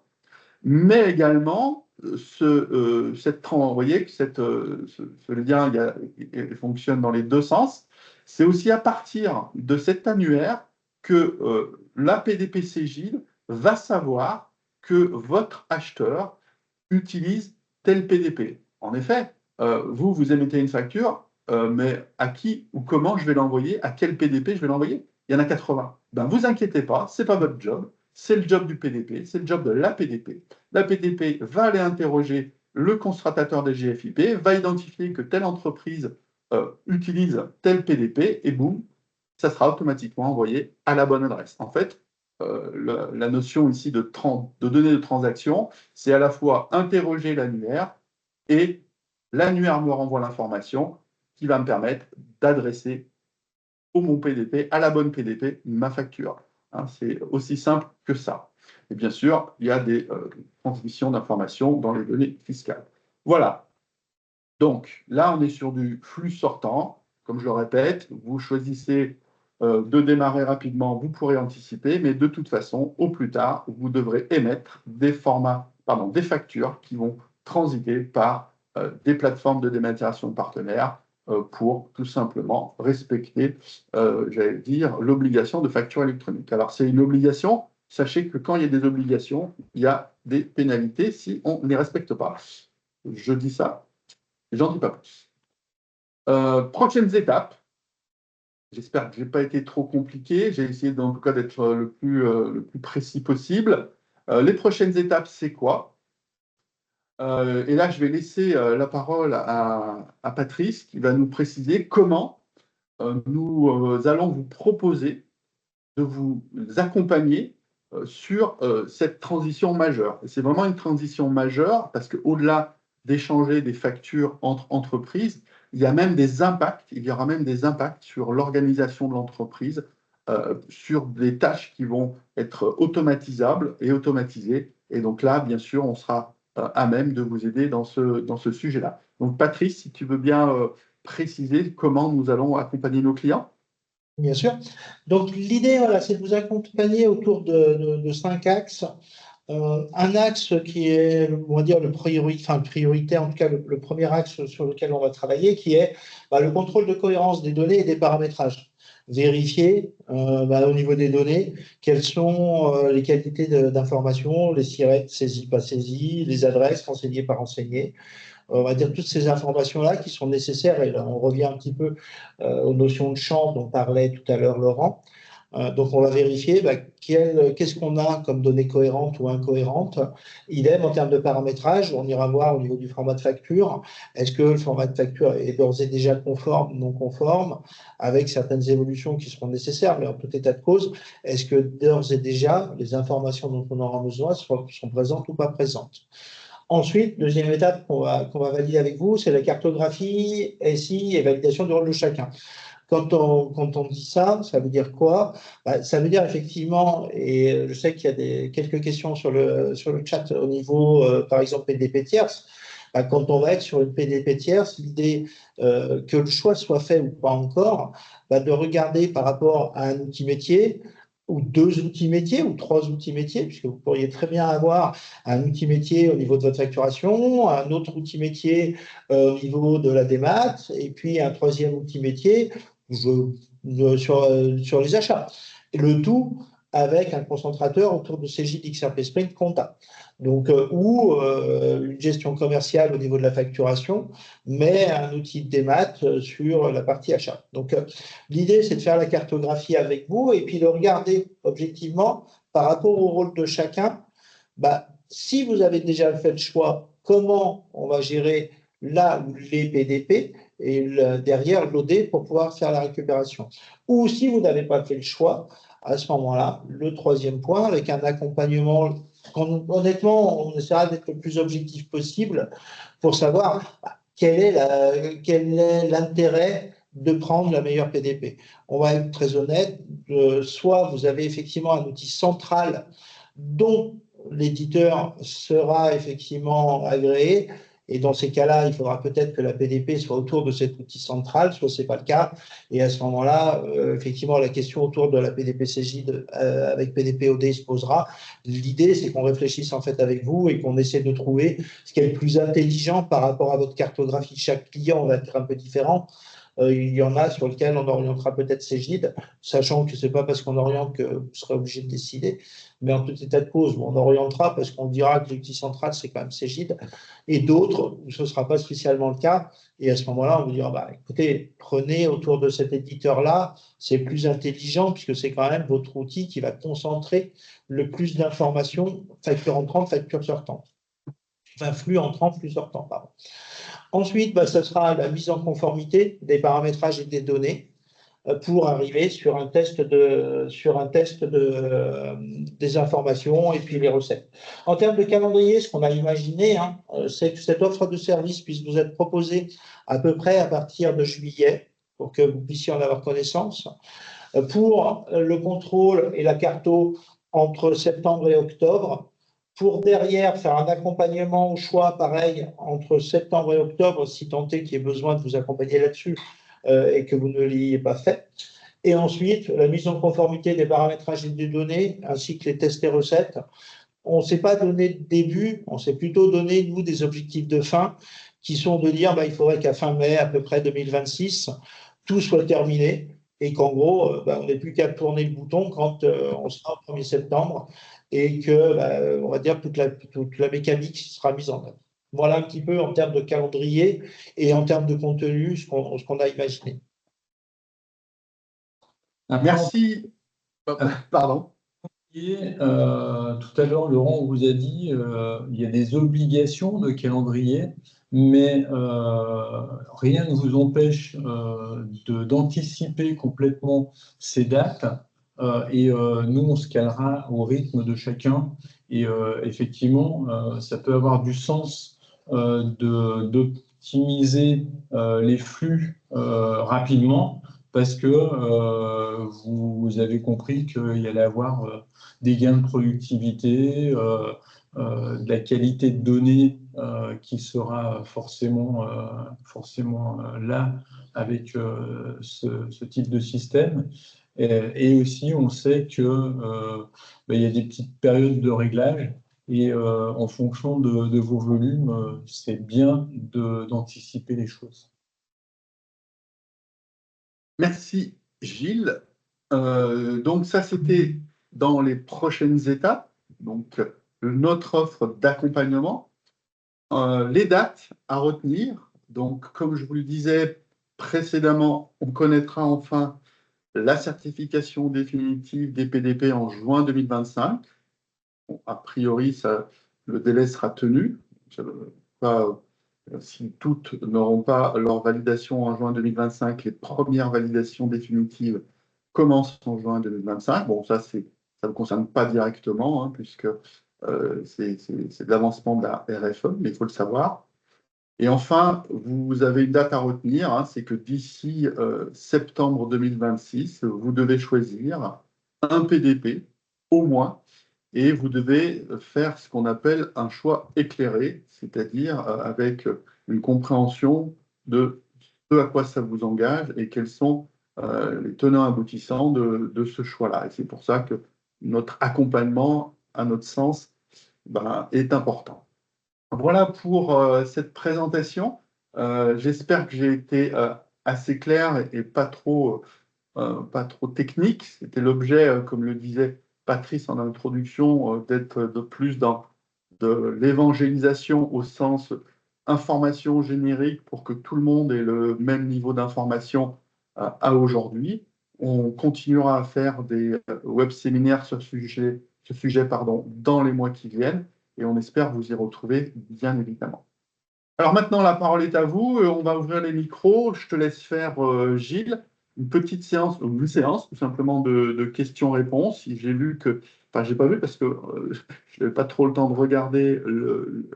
Mais également, vous voyez que ce lien il fonctionne dans les deux sens. C'est aussi à partir de cet annuaire que la PDP Cegid va savoir que votre acheteur utilise tel PDP. En effet, vous émettez une facture, mais à qui ou comment je vais l'envoyer, à quel PDP je vais l'envoyer? Il y en a 80. Vous inquiétez pas, ce n'est pas votre job. C'est le job du PDP, c'est le job de la PDP. La PDP va aller interroger le constatateur des GFIP, va identifier que telle entreprise utilise tel PDP, et boum, ça sera automatiquement envoyé à la bonne adresse. En fait, la notion ici de données de transaction, c'est à la fois interroger l'annuaire, et l'annuaire me renvoie l'information qui va me permettre d'adresser au mon PDP, à la bonne PDP, ma facture. C'est aussi simple que ça. Et bien sûr, il y a des transmissions d'informations dans les données fiscales. Voilà. Donc, là, on est sur du flux sortant. Comme je le répète, vous choisissez de démarrer rapidement, vous pourrez anticiper, mais de toute façon, au plus tard, vous devrez émettre des factures qui vont transiter par des plateformes de dématérialisation partenaires pour tout simplement respecter, j'allais dire, l'obligation de facture électronique. Alors, c'est une obligation. Sachez que quand il y a des obligations, il y a des pénalités si on ne les respecte pas. Je dis ça, j'en dis pas plus. Prochaines étapes. J'espère que je n'ai pas été trop compliqué. J'ai essayé en tout cas d'être le plus précis possible. Les prochaines étapes, c'est quoi? Et là, je vais laisser la parole à Patrice qui va nous préciser comment nous allons vous proposer de vous accompagner sur cette transition majeure. C'est vraiment une transition majeure parce qu'au-delà d'échanger des factures entre entreprises, il y aura même des impacts sur l'organisation de l'entreprise, sur des tâches qui vont être automatisables et automatisées. Et donc là, bien sûr, on sera à même de vous aider dans ce sujet-là. Donc Patrice, si tu veux bien préciser comment nous allons accompagner nos clients. Bien sûr. Donc, l'idée, voilà, c'est de vous accompagner autour de 5 axes. Un axe qui est, on va dire, le prioritaire, en tout cas, le premier axe sur lequel on va travailler, qui est le contrôle de cohérence des données et des paramétrages. Vérifier au niveau des données quelles sont les qualités d'information, les sirènes saisies, pas saisies, les adresses renseignées, pas renseignées. On va dire toutes ces informations-là qui sont nécessaires. Et là, on revient un petit peu aux notions de champ dont parlait tout à l'heure Laurent. Donc, on va vérifier qu'est-ce qu'on a comme données cohérentes ou incohérentes. Idem en termes de paramétrage, on ira voir au niveau du format de facture. Est-ce que le format de facture est d'ores et déjà conforme, non conforme, avec certaines évolutions qui seront nécessaires, mais en tout état de cause, est-ce que d'ores et déjà les informations dont on aura besoin sont présentes ou pas présentes? Ensuite, deuxième étape qu'on va valider avec vous, c'est la cartographie SI et validation du rôle de chacun. Quand on dit ça, ça veut dire quoi? Ça veut dire effectivement, et je sais qu'il y a quelques questions sur le chat au niveau, par exemple, PDP tierce. Quand on va être sur une PDP tierce, l'idée que le choix soit fait ou pas encore, de regarder par rapport à un outil métier, ou 2 outils métiers, ou 3 outils métiers, puisque vous pourriez très bien avoir un outil métier au niveau de votre facturation, un autre outil métier au niveau de la démat, et puis un troisième outil métier sur les achats. Et le tout avec un concentrateur autour de Cegid XRP Sprint Compta. Donc, ou une gestion commerciale au niveau de la facturation, mais un outil de démat sur la partie achat. Donc, l'idée, c'est de faire la cartographie avec vous et puis de regarder objectivement par rapport au rôle de chacun. Bah, si vous avez déjà fait le choix, comment on va gérer là où les PDP et derrière l'OD pour pouvoir faire la récupération. Ou si vous n'avez pas fait le choix, à ce moment-là, le troisième point, avec un accompagnement, honnêtement, on essaiera d'être le plus objectif possible pour savoir quel est l'intérêt de prendre la meilleure PDP. On va être très honnête, soit vous avez effectivement un outil central dont l'éditeur sera effectivement agréé, et dans ces cas-là, il faudra peut-être que la PDP soit autour de cet outil central, soit ce n'est pas le cas. Et à ce moment-là, effectivement, la question autour de la PDP Cegid avec PDP OD se posera. L'idée, c'est qu'on réfléchisse en fait avec vous et qu'on essaie de trouver ce qui est le plus intelligent par rapport à votre cartographie. Chaque client va être un peu différent. Il y en a sur lesquels on orientera peut-être Cegid, sachant que ce n'est pas parce qu'on oriente que vous serez obligé de décider, mais en tout état de cause, on orientera parce qu'on dira que l'outil central, c'est quand même Cegid, et d'autres où ce ne sera pas spécialement le cas, et à ce moment-là, on vous dira, bah, écoutez, prenez autour de cet éditeur-là, c'est plus intelligent, puisque c'est quand même votre outil qui va concentrer le plus d'informations, facture entrante, facture sortante. Enfin, flux entrant, flux sortant, pardon. Ensuite, ce sera la mise en conformité des paramétrages et des données pour arriver sur un test des informations et puis les recettes. En termes de calendrier, ce qu'on a imaginé, c'est que cette offre de service puisse vous être proposée à peu près à partir de juillet pour que vous puissiez en avoir connaissance. Pour le contrôle et la carto entre septembre et octobre, pour derrière faire un accompagnement au choix, pareil, entre septembre et octobre, si tant est qu'il y ait besoin de vous accompagner là-dessus et que vous ne l'ayez pas fait. Et ensuite, la mise en conformité des paramétrages et des données, ainsi que les tests et recettes. On ne s'est pas donné de début, on s'est plutôt donné, nous, des objectifs de fin, qui sont de dire il faudrait qu'à fin mai, à peu près 2026, tout soit terminé et qu'en gros, on n'ait plus qu'à tourner le bouton quand on sera au 1er septembre et que, on va dire, toute la mécanique sera mise en œuvre. Voilà un petit peu en termes de calendrier et en termes de contenu, ce qu'on a imaginé. Merci. Pardon. Tout à l'heure, Laurent vous a dit il y a des obligations de calendrier, mais rien ne vous empêche d'anticiper complètement ces dates. Nous, on se calera au rythme de chacun. Et effectivement, ça peut avoir du sens d'optimiser les flux rapidement parce que vous avez compris qu'il y allait avoir des gains de productivité, de la qualité de données qui sera forcément là avec ce type de système. Et aussi, on sait qu'il y a des petites périodes de réglage et en fonction de vos volumes, c'est bien d'anticiper les choses. Merci Gilles. Donc ça, c'était dans les prochaines étapes, donc notre offre d'accompagnement. Les dates à retenir, donc comme je vous le disais précédemment, on connaîtra enfin la certification définitive des PDP en juin 2025. Bon, a priori, le délai sera tenu. Si toutes n'auront pas leur validation en juin 2025, les premières validations définitives commencent en juin 2025. Bon, ça ne concerne pas directement, puisque c'est de l'avancement de la RFE, mais il faut le savoir. Et enfin, vous avez une date à retenir, c'est que d'ici septembre 2026, vous devez choisir un PDP, au moins, et vous devez faire ce qu'on appelle un choix éclairé, c'est-à-dire avec une compréhension de ce à quoi ça vous engage et quels sont les tenants aboutissants de ce choix-là. Et c'est pour ça que notre accompagnement, à notre sens, est important. Voilà pour cette présentation. J'espère que j'ai été assez clair et pas trop technique. C'était l'objet, comme le disait Patrice en introduction, d'être de plus dans de l'évangélisation au sens information générique pour que tout le monde ait le même niveau d'information à aujourd'hui. On continuera à faire des web-séminaires sur ce sujet dans les mois qui viennent et on espère vous y retrouver bien évidemment. Alors maintenant, la parole est à vous. On va ouvrir les micros. Je te laisse faire, Gilles, une petite séance, une séance tout simplement de questions-réponses. J'ai vu que, enfin, j'ai pas vu parce que je n'avais pas trop le temps de regarder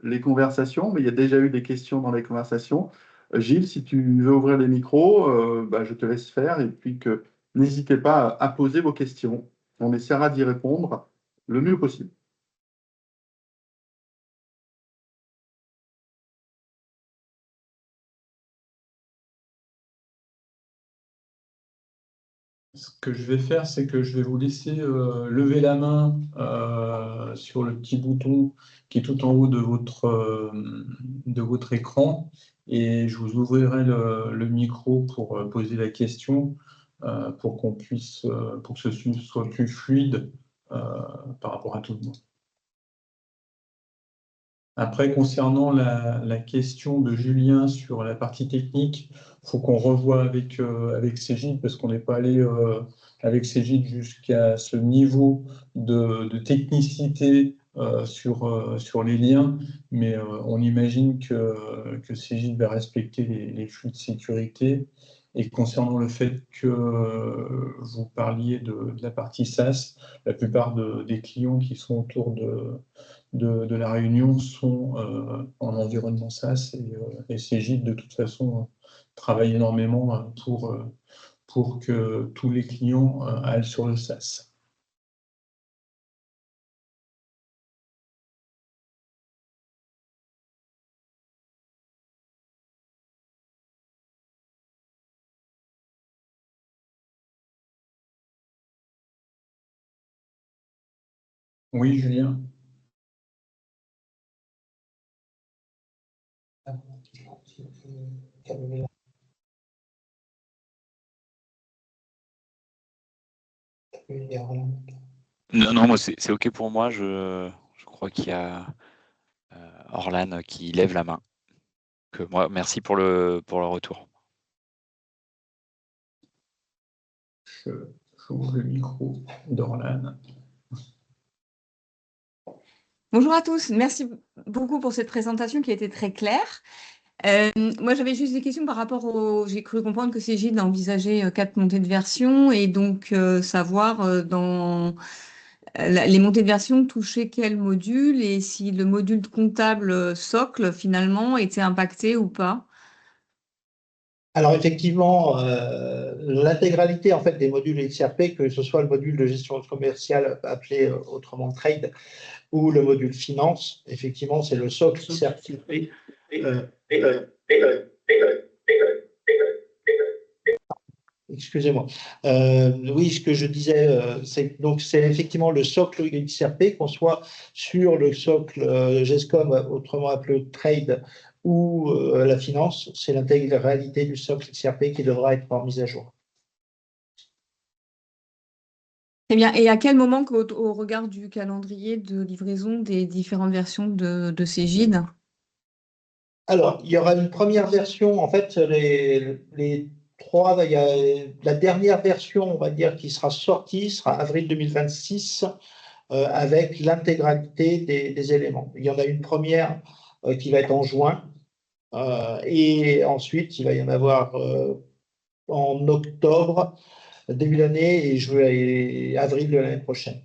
les conversations, mais il y a déjà eu des questions dans les conversations. Gilles, si tu veux ouvrir les micros, je te laisse faire et puis que n'hésitez pas à poser vos questions. On essaiera d'y répondre le mieux possible. Ce que je vais faire, c'est que je vais vous laisser lever la main sur le petit bouton qui est tout en haut de votre écran et je vous ouvrirai le micro pour poser la question pour qu'on puisse, pour que ce soit plus fluide par rapport à tout le monde. Après, concernant la question de Julien sur la partie technique, il faut qu'on revoie avec Cégide parce qu'on n'est pas allé avec Cégide jusqu'à ce niveau de technicité sur les liens, mais on imagine que Cégide va respecter les flux de sécurité. Et concernant le fait que vous parliez de la partie SaaS, la plupart des clients qui sont autour de la Réunion sont en environnement SaaS et Cégide, de toute façon, travaille énormément pour que tous les clients aillent sur le SaaS. Oui, Julien. Non, moi c'est OK pour moi. Je crois qu'il y a Orlan qui lève la main. Donc, moi, merci pour le retour. J'ouvre le micro d'Orlan. Bonjour à tous, merci beaucoup pour cette présentation qui a été très claire. Moi, j'avais juste des questions par rapport j'ai cru comprendre que Cégide envisageait 4 montées de version et donc savoir dans les montées de version touchaient quel module et si le module comptable socle finalement était impacté ou pas. Alors effectivement, l'intégralité en fait des modules XRP, que ce soit le module de gestion commerciale appelé autrement trade ou le module finance, effectivement c'est le socle XRP. Excusez-moi. Oui, ce que je disais, c'est effectivement le socle XRP, qu'on soit sur le socle GESCOM, autrement appelé trade, ou la finance, c'est l'intégralité du socle XRP qui devra être mise à jour. Très bien. Et à quel moment, au regard du calendrier de livraison des différentes versions de Cégide? Alors, il y aura une première version, en fait, les trois, il y a la dernière version, on va dire, qui sera sortie, sera avril 2026, avec l'intégralité des éléments. Il y en a une première qui va être en juin, et ensuite, il va y en avoir en octobre, début d'année, et avril de l'année prochaine.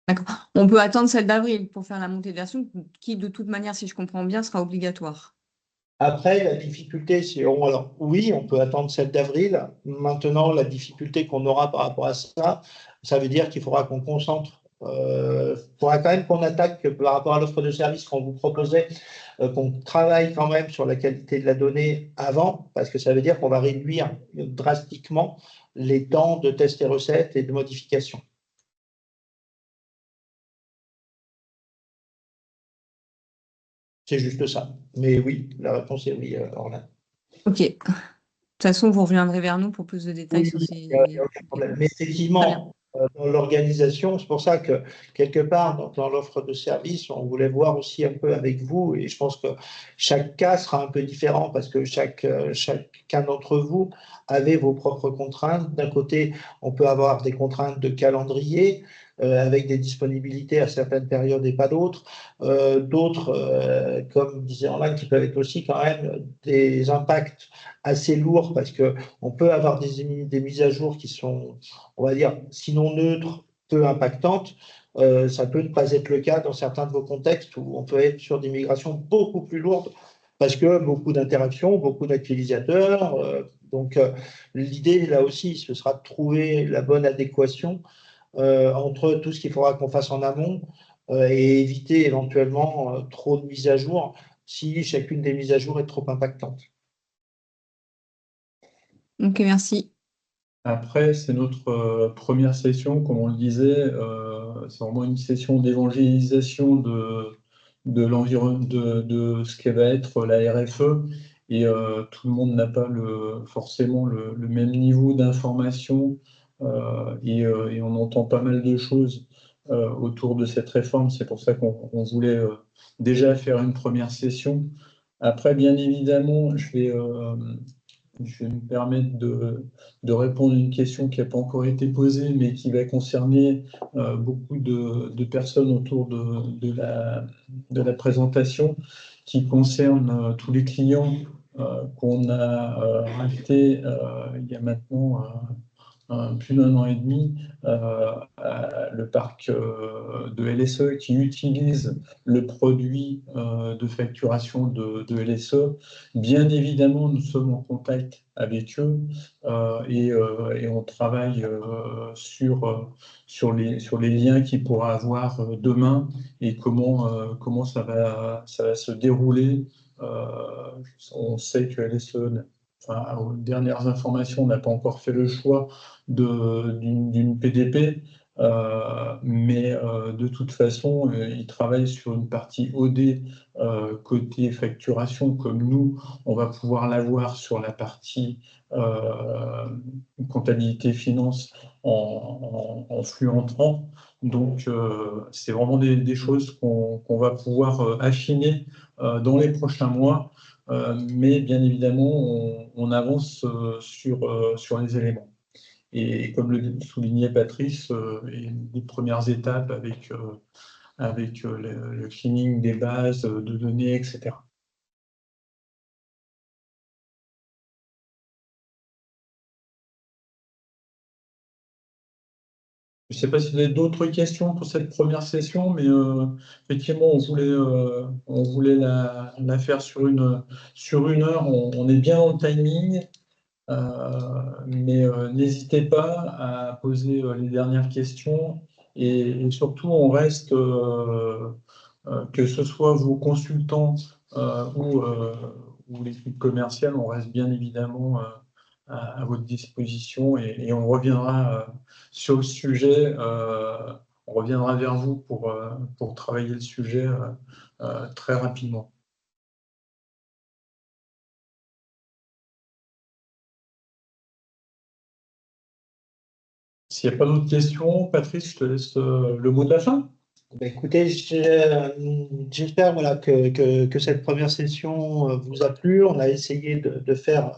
D'accord. On peut attendre celle d'avril pour faire la montée de version, qui, de toute manière, si je comprends bien, sera obligatoire. Après, la difficulté, c'est, alors oui, on peut attendre celle d'avril. Maintenant, la difficulté qu'on aura par rapport à ça, ça veut dire qu'il faudra qu'on concentre, il faudra quand même qu'on attaque par rapport à l'offre de service qu'on vous proposait, qu'on travaille quand même sur la qualité de la donnée avant, parce que ça veut dire qu'on va réduire drastiquement les temps de tests et recettes et de modification. C'est juste ça. Mais oui, la réponse est oui, Orlan. OK. De toute façon, vous reviendrez vers nous pour plus de détails sur ces… aucun problème. Mais effectivement, dans l'organisation. C'est pour ça que, quelque part, dans l'offre de service, on voulait voir aussi un peu avec vous, et je pense que chaque cas sera un peu différent parce que chacun d'entre vous avez vos propres contraintes. D'un côté, on peut avoir des contraintes de calendrier, avec des disponibilités à certaines périodes et pas d'autres. D'autres, comme disait Orlan, qui peuvent être aussi quand même des impacts assez lourds parce qu'on peut avoir des mises à jour qui sont, on va dire, sinon neutres, peu impactantes. Ça peut ne pas être le cas dans certains de vos contextes où on peut être sur des migrations beaucoup plus lourdes parce que beaucoup d'interactions, beaucoup d'utilisateurs. L'idée, là aussi, ce sera de trouver la bonne adéquation entre tout ce qu'il faudra qu'on fasse en amont et éviter éventuellement trop de mises à jour si chacune des mises à jour est trop impactante. Ok, merci. Après, c'est notre première session, comme on le disait, c'est vraiment une session d'évangélisation de ce qu'elle va être la RFE. Et tout le monde n'a pas forcément le même niveau d'information et on entend pas mal de choses autour de cette réforme. C'est pour ça qu'on voulait déjà faire une première session. Après, bien évidemment, je vais me permettre de répondre à une question qui n'a pas encore été posée, mais qui va concerner beaucoup de personnes autour de la présentation, qui concerne tous les clients qu'on a rachetés il y a maintenant plus d'un an et demi, le parc de LSE qui utilise le produit de facturation de LSE. Bien évidemment, nous sommes en contact avec eux et on travaille sur les liens qu'il pourra avoir demain et comment ça va se dérouler. On sait que LSE, enfin, aux dernières informations, on n'a pas encore fait le choix d'une PDP, mais de toute façon, ils travaillent sur une partie OD côté facturation, comme nous, on va pouvoir l'avoir sur la partie comptabilité finance en flux entrant. Donc, c'est vraiment des choses qu'on va pouvoir affiner dans les prochains mois. Mais bien évidemment, on avance sur les éléments. Et comme le soulignait Patrice, les premières étapes avec le cleaning des bases de données, etc. Je ne sais pas si vous avez d'autres questions pour cette première session, mais effectivement, on voulait la faire sur une heure. On est bien dans le timing. Mais n'hésitez pas à poser les dernières questions et surtout on reste, que ce soit vos consultants ou l'équipe commerciale, on reste bien évidemment à votre disposition et on reviendra sur le sujet, on reviendra vers vous pour travailler le sujet très rapidement. S'il n'y a pas d'autres questions, Patrice, je te laisse le mot de la fin. Écoutez, j'espère voilà, que cette première session vous a plu. On a essayé de faire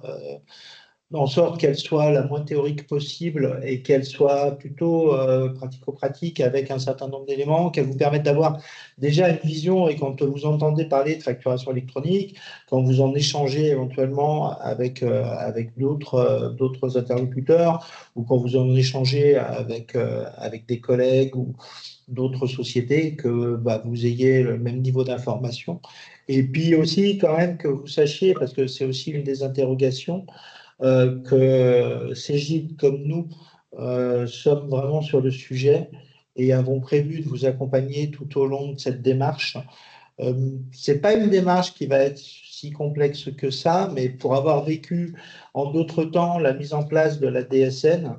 en sorte qu'elle soit la moins théorique possible et qu'elle soit plutôt pratico-pratique avec un certain nombre d'éléments, qu'elle vous permette d'avoir déjà une vision. Et quand vous entendez parler de facturation électronique, quand vous en échangez éventuellement avec d'autres interlocuteurs ou quand vous en échangez avec des collègues ou d'autres sociétés, que vous ayez le même niveau d'information. Et puis aussi quand même que vous sachiez, parce que c'est aussi une des interrogations, que Cegid comme nous sommes vraiment sur le sujet et avons prévu de vous accompagner tout au long de cette démarche. C'est pas une démarche qui va être si complexe que ça, mais pour avoir vécu en d'autres temps la mise en place de la DSN,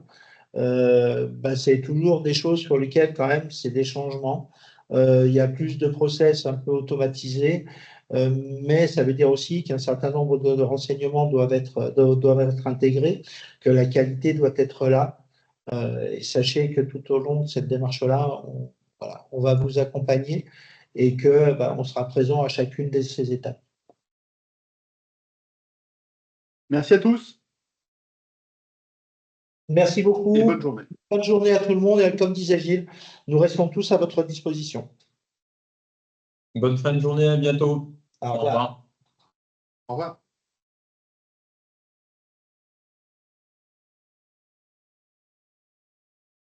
c'est toujours des choses sur lesquelles quand même c'est des changements. Il y a plus de process un peu automatisés, mais ça veut dire aussi qu'un certain nombre de renseignements doivent être intégrés, que la qualité doit être là. Et sachez que tout au long de cette démarche-là, on va vous accompagner et que on sera présent à chacune de ces étapes. Merci à tous Merci beaucoup. et bonne journée. Bonne journée à tout le monde. Et comme disait Gilles, nous restons tous à votre disposition. Bonne fin de journée, à bientôt. Au Au revoir. revoir. Au revoir.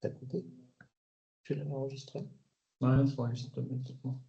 T'as coupé? Tu l'as enregistré? Ouais, ça enregistre automatiquement.